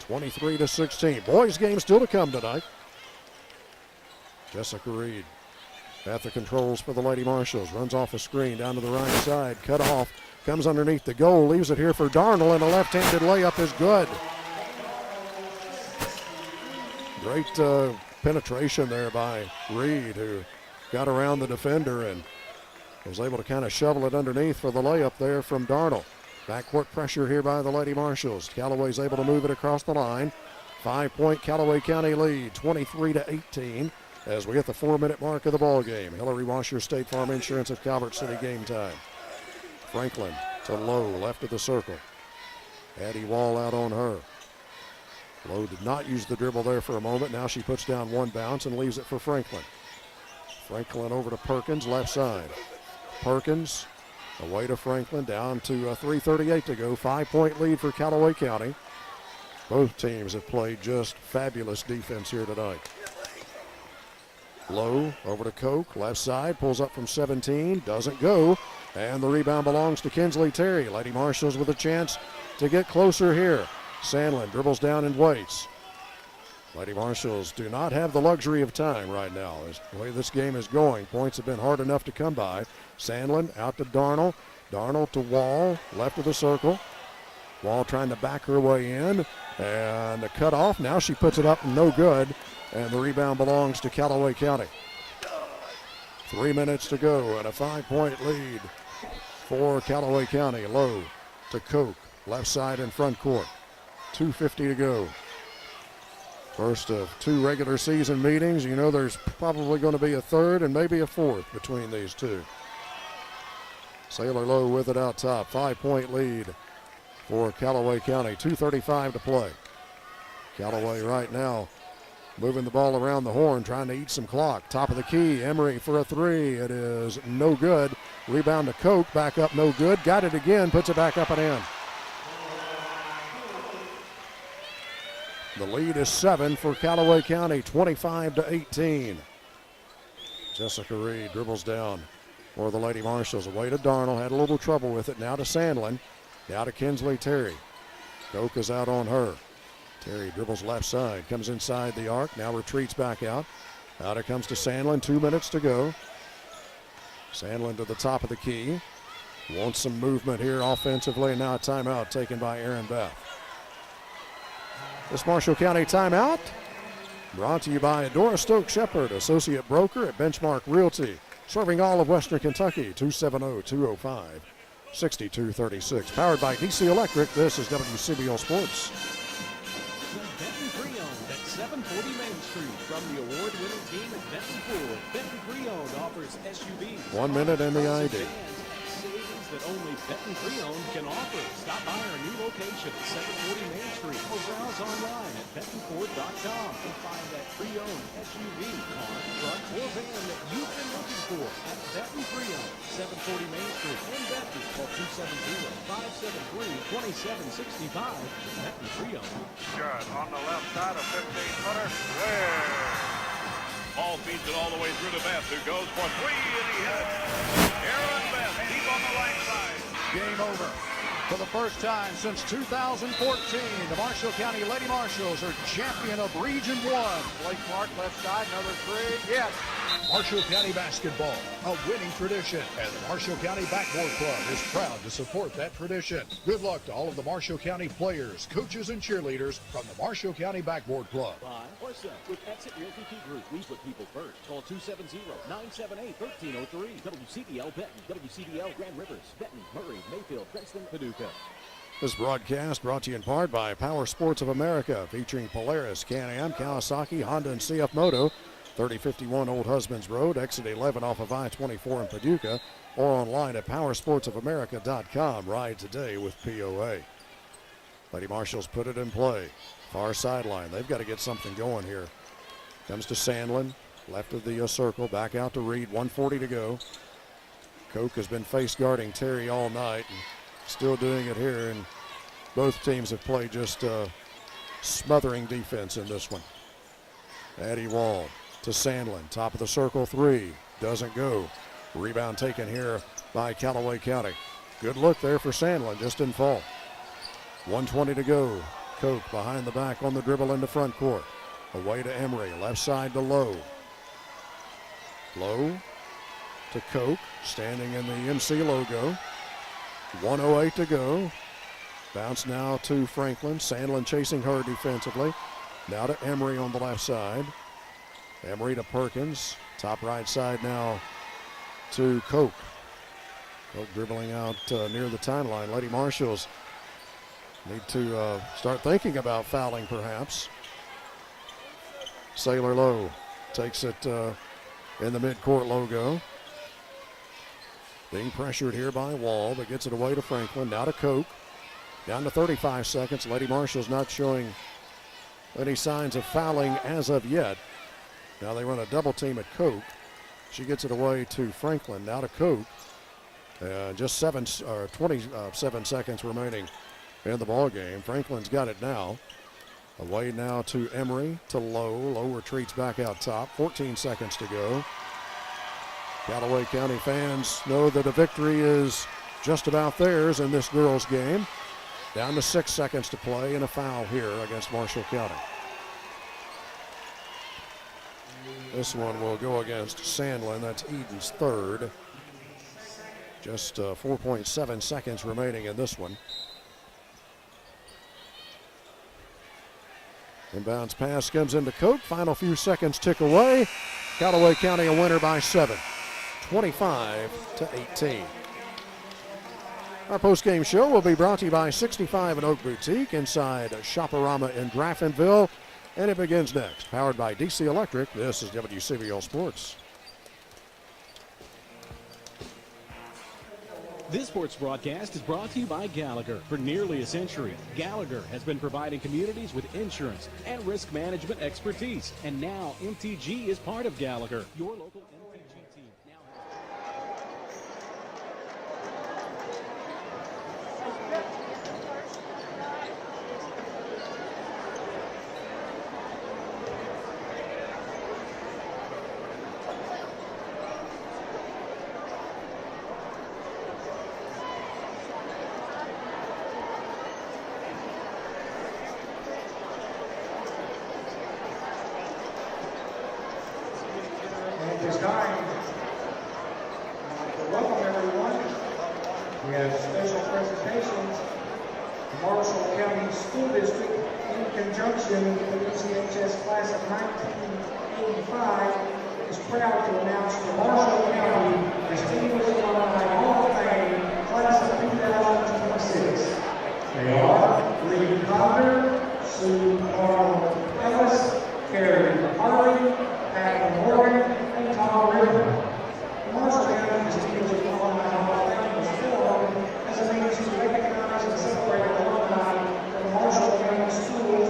23-16. Boys game still to come tonight. Jessica Reed at the controls for the Lady Marshals. Runs off a screen down to the right side. Cut off. Comes underneath the goal. Leaves it here for Darnell, and a left-handed layup is good. Great penetration there by Reed, who got around the defender and was able to kind of shovel it underneath for the layup there from Darnell. Backcourt pressure here by the Lady Marshals. Callaway's able to move it across the line. 5-point Callaway County lead, 23-18, as we hit the 4-minute mark of the ball game. Hillary Washer, State Farm Insurance at Calvert City, game time. Franklin to Lowe, left of the circle. Addie Wall out on her. Lowe did not use the dribble there for a moment. Now she puts down one bounce and leaves it for Franklin. Franklin over to Perkins, left side. Perkins away to Franklin, down to 3:38 to go. 5-point lead for Callaway County. Both teams have played just fabulous defense here tonight. Lowe over to Koch, left side, pulls up from 17, doesn't go, and the rebound belongs to Kinsley Terry. Lady Marshals with a chance to get closer here. Sandlin dribbles down and waits. Lady Marshals do not have the luxury of time right now. As the way this game is going, points have been hard enough to come by. Sandlin out to Darnell. Darnell to Wall, left of the circle. Wall trying to back her way in, and the cut off. Now she puts it up, no good, and the rebound belongs to Callaway County. 3 minutes to go, and a 5-point lead for Callaway County. Lowe to Koch, left side in front court. 2:50 to go. First of 2 regular season meetings. You know there's probably going to be a third and maybe a fourth between these two. Sailor Lowe with it out top. 5-point lead for Callaway County. 2:35 to play. Callaway right now moving the ball around the horn, trying to eat some clock. Top of the key, Emery for a 3. It is no good. Rebound to Koch, back up, no good. Got it again, puts it back up and in. The lead is 7 for Callaway County, 25-18. Jessica Reed dribbles down for the Lady Marshals. Away to Darnell, had a little trouble with it. Now to Sandlin, now to Kinsley Terry. Koch is out on her. Terry dribbles left side, comes inside the arc, now retreats back out. Out it comes to Sandlin, 2 minutes to go. Sandlin to the top of the key. Wants some movement here offensively, and now a timeout taken by Aaron Beth. This Marshall County timeout brought to you by Dora Stokes Shepherd, associate broker at Benchmark Realty, serving all of Western Kentucky. 270-205-6236. Powered by DC Electric, this is WCBO Sports.
Benton Pre-Owned at 740 Main Street. From the award-winning team at Benton Ford, Benton Pre-Owned offers SUVs.
1 minute and the ID.
Savings that only Benton Pre-Owned can offer. Stop by our new location at 740 Main Street or browse online at bentonford.com and find that pre-owned SUV, car, truck, or van that you've been looking for at Benton Pre-Owned, 740 Main Street in Benton. Call 270-573-2765. Benton Pre-Owned.
Good. On the left side, a 15-footer. Ball feeds it all the way through to Beth, who goes for 3, and he hits it. Aaron Beth, deep on the right side.
Game over.
For the first time since 2014, the Marshall County Lady Marshals are champion of Region 1.
Blake Clark, left side, another three. Yes.
Marshall County basketball, a winning tradition, and the Marshall County Backboard Club is proud to support that tradition. Good luck to all of the Marshall County players, coaches, and cheerleaders from the Marshall County Backboard Club.
Buy or sell with Exit Realty Group. We put people first. Call 270-978-1303. WCDL Benton, WCDL Grand Rivers, Benton, Murray, Mayfield, Princeton, Paducah.
This broadcast brought to you in part by Power Sports of America, featuring Polaris, Can-Am, Kawasaki, Honda, and CF Moto. 3051 Old Husbands Road, exit 11 off of I-24 in Paducah, or online at powersportsofamerica.com. Ride today with POA. Lady Marshals put it in play. Far sideline. They've got to get something going here. Comes to Sandlin, left of the circle, back out to Reed, 1:40 to go. Koch has been face guarding Terry all night and still doing it here, and both teams have played just smothering defense in this one. Addie Wall to Sandlin, top of the circle, three, doesn't go. Rebound taken here by Calloway County. Good look there for Sandlin, just didn't fall. 1:20 to go. Koch behind the back on the dribble into front court. Away to Emery, left side to Lowe. Lowe to Koch, standing in the MC logo. 1:08 to go. Bounce now to Franklin. Sandlin chasing her defensively. Now to Emery on the left side. Emery to Perkins. Top right side now to Koch. Koch dribbling out near the timeline. Lady Marshals need to start thinking about fouling perhaps. Sailor Lowe takes it in the midcourt logo. Being pressured here by Wall, but gets it away to Franklin. Now to Koch. Down to 35 seconds. Lady Marshals not showing any signs of fouling as of yet. Now they run a double team at Koch. She gets it away to Franklin. Now to Koch. Just 27 seconds remaining in the ball game. Franklin's got it now. Away now to Emery, to Lowe. Lowe retreats back out top. 14 seconds to go. Callaway County fans know that a victory is just about theirs in this girls' game. Down to 6 seconds to play and a foul here against Marshall County. This one will go against Sandlin. That's Eden's third. Just 4.7 seconds remaining in this one. Inbounds pass comes into Koch. Final few seconds tick away. Callaway County a winner by 7. 25-18. Our post-game show will be brought to you by 65 and Oak Boutique inside Shoporama in Graftonville. And it begins next. Powered by DC Electric, this is WCBL Sports.
This sports broadcast is brought to you by Gallagher. For nearly a century, Gallagher has been providing communities with insurance and risk management expertise. And now MTG is part of Gallagher. Your local MTG team now
At this time, welcome everyone. We have special presentations. The Marshall County School District, in conjunction with the MCHS class of 1985, is proud to announce the Marshall County Distinguished Alumni Hall of Fame class of 2026. They are Lee Conder, Sue Carl Ellis, Carrie Harley, Pat Morgan, and Tom River. The Marshall County Distinguished Alumni Hall of Fame was formed as a means to recognize and celebrate alumni from Marshall County schools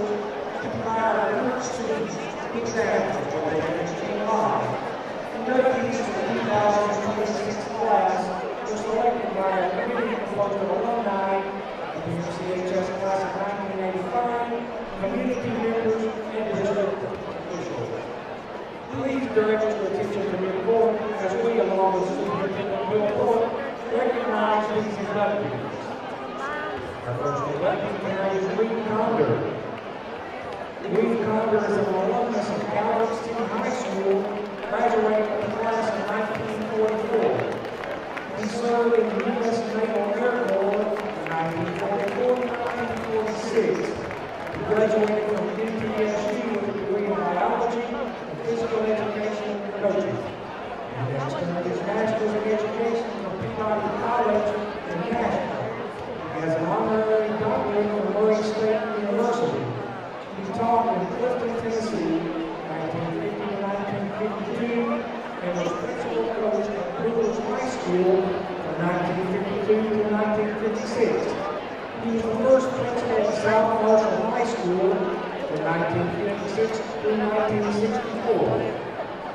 to provide our current students examples of what they can achieve in life. Inductees for the 2026 class were selected by a committee composed of alumni of the MCHS class of 1985, community members, and district officials. Please direct your attention to the report as we, along with Superintendent Bill Ford, recognize these inductees. Our first elected carries Conder. Conder is an alumnus of Calloway High School, graduating with the class of 1944. He served in the U.S. Naval Air Corps from 1944 to 1946. He graduated from MCHS with a degree in biology and physical education and coaching. He has earned his Master's of Education from Peabody College in Nashville. He has an honorary doctorate from Murray State University. He taught in Clifton, Tennessee, 1950 to 1952, and was principal coach at Brewers High School from 1952 to 1956. He was the first principal at South Marshall High School from 1956 through 1964.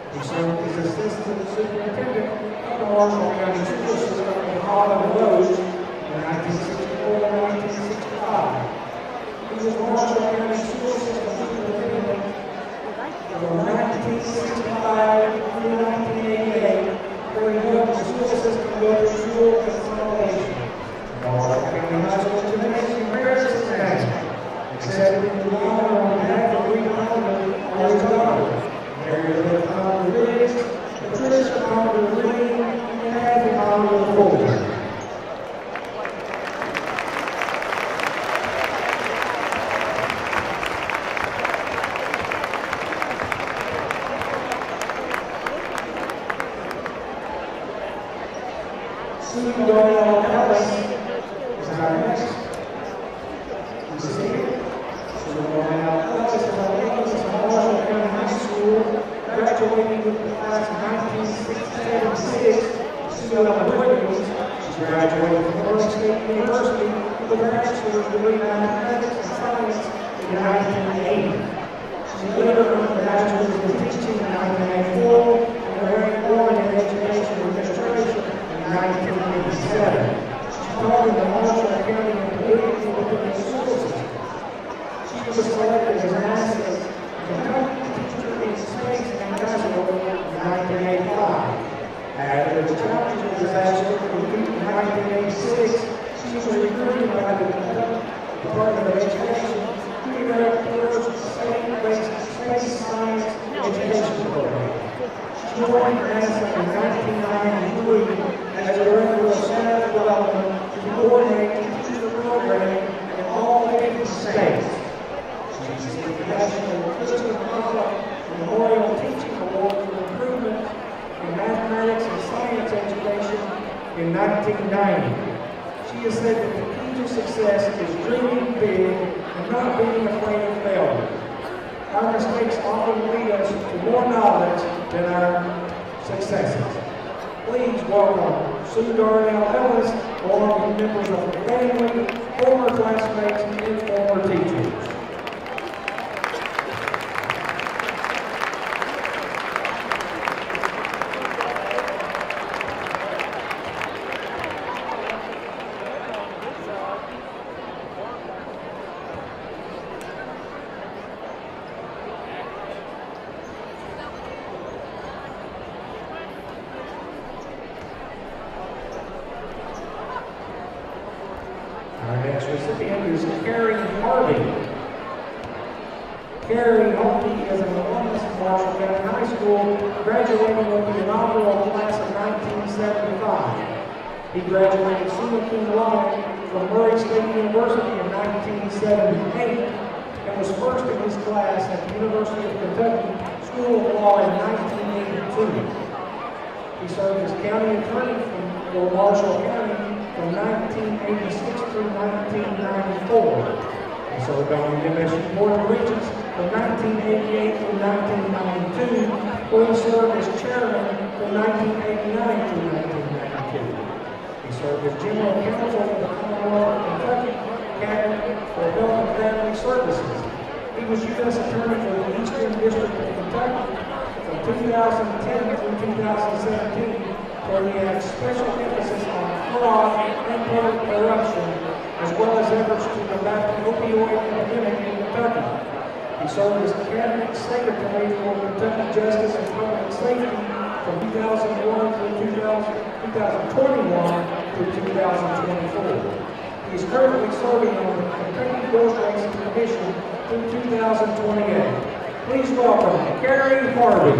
He served as assistant superintendent of the Marshall County School System in Holland Road from 1964 to 1965. He was Marshall County School System superintendent from 1965 through 1988, where he helped the school system go through school consolidation. Marshall County High School Gymnasium bears his name, accepted in the honor on behalf of Conder or his daughter, Mary Conder Riggs, Patricia Conder Lee, and Kathy Conder Fuller. He graduated summa cum laude from Murray State University in 1978 and was first in his class at the University of Kentucky School of Law in 1982. He served as county attorney for Marshall County from 1986 through 1994. He served on the MSU Board of Regents from 1988 through 1992, where he served as chairman from 1989 through 1992. He served as general counsel for the Commonwealth of Kentucky Cabinet for Health and Family Services. He was U.S. Attorney for the Eastern District of Kentucky from 2010 through 2017, where he had special emphasis on fraud and corruption, as well as efforts to combat the opioid epidemic in Kentucky. He served as Cabinet Secretary for Kentucky Justice and Public Safety from 2001 through 2021 through 2024. He He's currently serving on the Kentucky Horse Racing Commission through 2028. Please welcome Gary Harvey.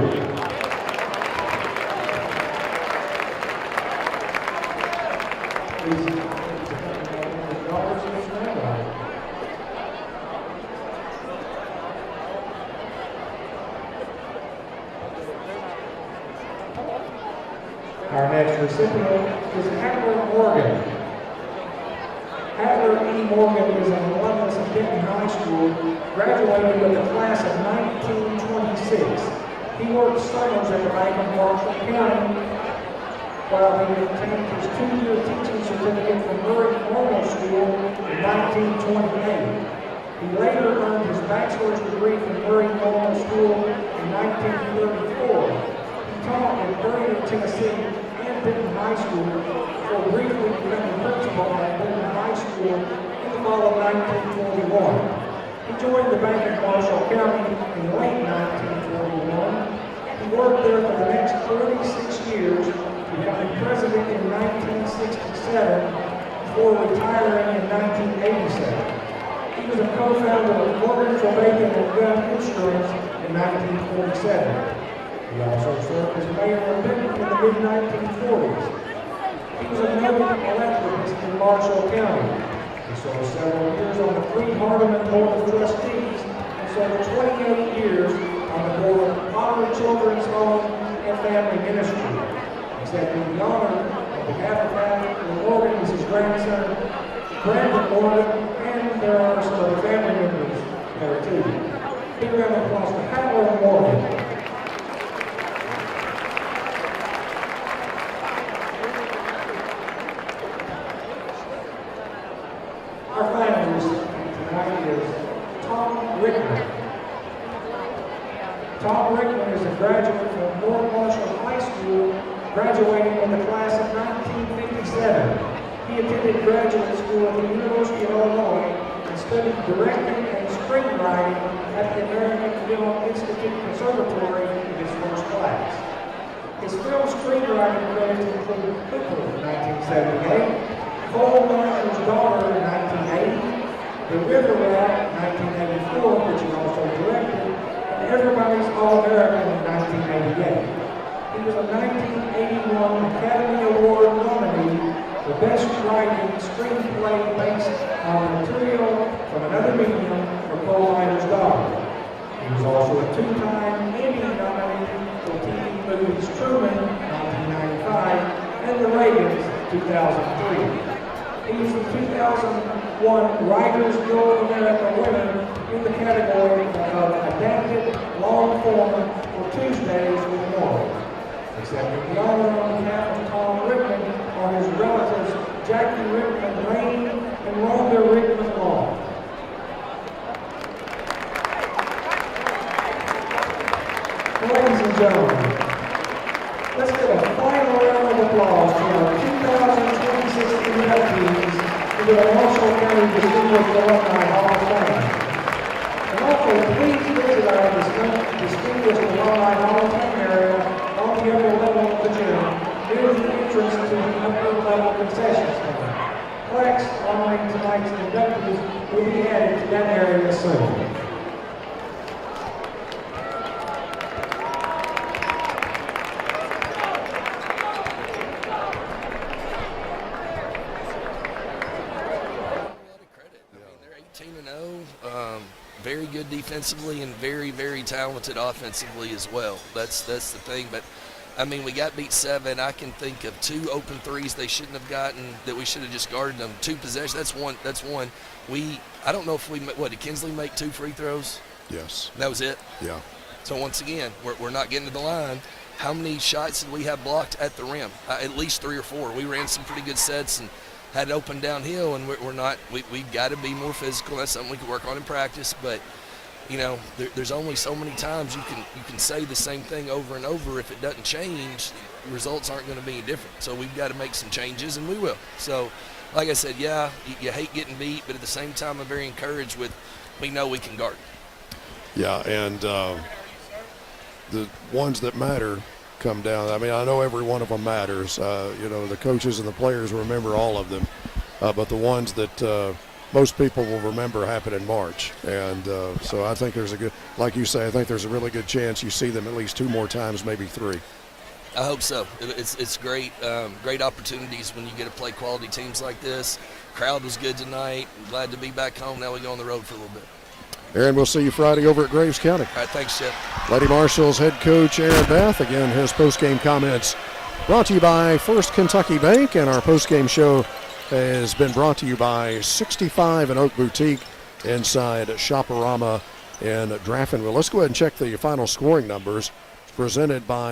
Our next recipient is Hackler Morgan. Hackler E. Morgan is an alumnus of Benton High School, graduated with the class of 1926. He worked summers at the bank in Marshall County while he obtained his 2-year teaching certificate from Murray Normal School in 1928. He later earned his bachelor's degree from Murray Normal School in 1934. He taught in Benton, Tennessee, and Benton High School before briefly becoming principal at Benton High School in the fall of 1941. He joined the bank in Marshall County in late 1941. He worked there for the next 36 years, becoming president in 1967 before retiring in 1987. He was a co-founder of Morgan, Bacon and Gun Insurance in 1947. He also served as mayor of Benton in the mid-1940s. He was a noted philanthropist in Marshall County. He served several years on the Freed-Hardeman Board of Trustees and served 28 years on the board of Honor Children's Home and Family Ministry. Accepting the honor on behalf of Hackler Morgan is his grandson, Brandon Morgan, and there are some other family members there too. Big round of applause for Hackler Morgan. Our final recipient tonight is Tom Rickman. Tom Rickman is a graduate from North Marshall High School, graduating in the class of 1957. He attended graduate school at the University of Illinois and studied directing and screenwriting at the American Film Institute Conservatory in his first class. His film screenwriting credits include Cooper in 1978, Coal Miner's Daughter in 1980, The River Rat in 1984, which he also directed, and Everybody's All-American in 1988. He was a 1981 Academy Award nominee for Best Writing Screenplay based on material from another medium for Coal Miner's Daughter. He was also a 2-time Emmy nominee for TV movies Truman, 1995, and The Reagans, 2003. He was the 2001 Writers Guild of America winner in the category of Adapted Long Form for Tuesdays with Morrie. Accepting the honor on behalf of Tom Rickman are his relatives Jackie Rickman Lane and Rhonda Rickman Long. Ladies and gentlemen, let's give a final round of applause to our 2026 inductees into the Marshall County Distinguished Alumni Hall of Fame. And also, please visit our Distinguished Alumni Hall of Fame area on the upper level of the gym, near the entrance to the upper level concession stand. Plaques honoring tonight's inductees will be added to that area soon.
Very good defensively and very, very talented offensively as well. That's the thing. But I mean, we got beat 7. I can think of 2 open threes they shouldn't have gotten that we should have just guarded them. 2 possessions. That's one. I don't know if did Kinsley make 2 free throws?
Yes.
That was it?
Yeah.
So once again, we're not getting to the line. How many shots did we have blocked at the rim? At least 3 or 4. We ran some pretty good sets and had it open downhill, and we're not. We've got to be more physical. That's something we can work on in practice. But you know, there's only so many times you can say the same thing over and over. If it doesn't change, the results aren't going to be any different. So we've got to make some changes, and we will. So, like I said, yeah, you hate getting beat, but at the same time, I'm very encouraged with we know we can guard.
Yeah, and the ones that matter come down. I mean, I know every one of them matters. You know, the coaches and the players remember all of them. but the ones that most people will remember happen in March. And so I think there's a good, like you say, I think there's a really good chance you see them at least 2 more times, maybe 3.
I hope so. It's great, great opportunities when you get to play quality teams like this. Crowd was good tonight. I'm glad to be back home. Now we go on the road for a little bit.
Aaron, we'll see you Friday over at Graves County.
All right, thanks, Chip.
Lady Marshals head coach Aaron Beth. Again, his post-game comments brought to you by First Kentucky Bank, and our post-game show has been brought to you by 65 and Oak Boutique inside Shoporama in Draftonville. Let's go ahead and check the final scoring numbers. It's presented by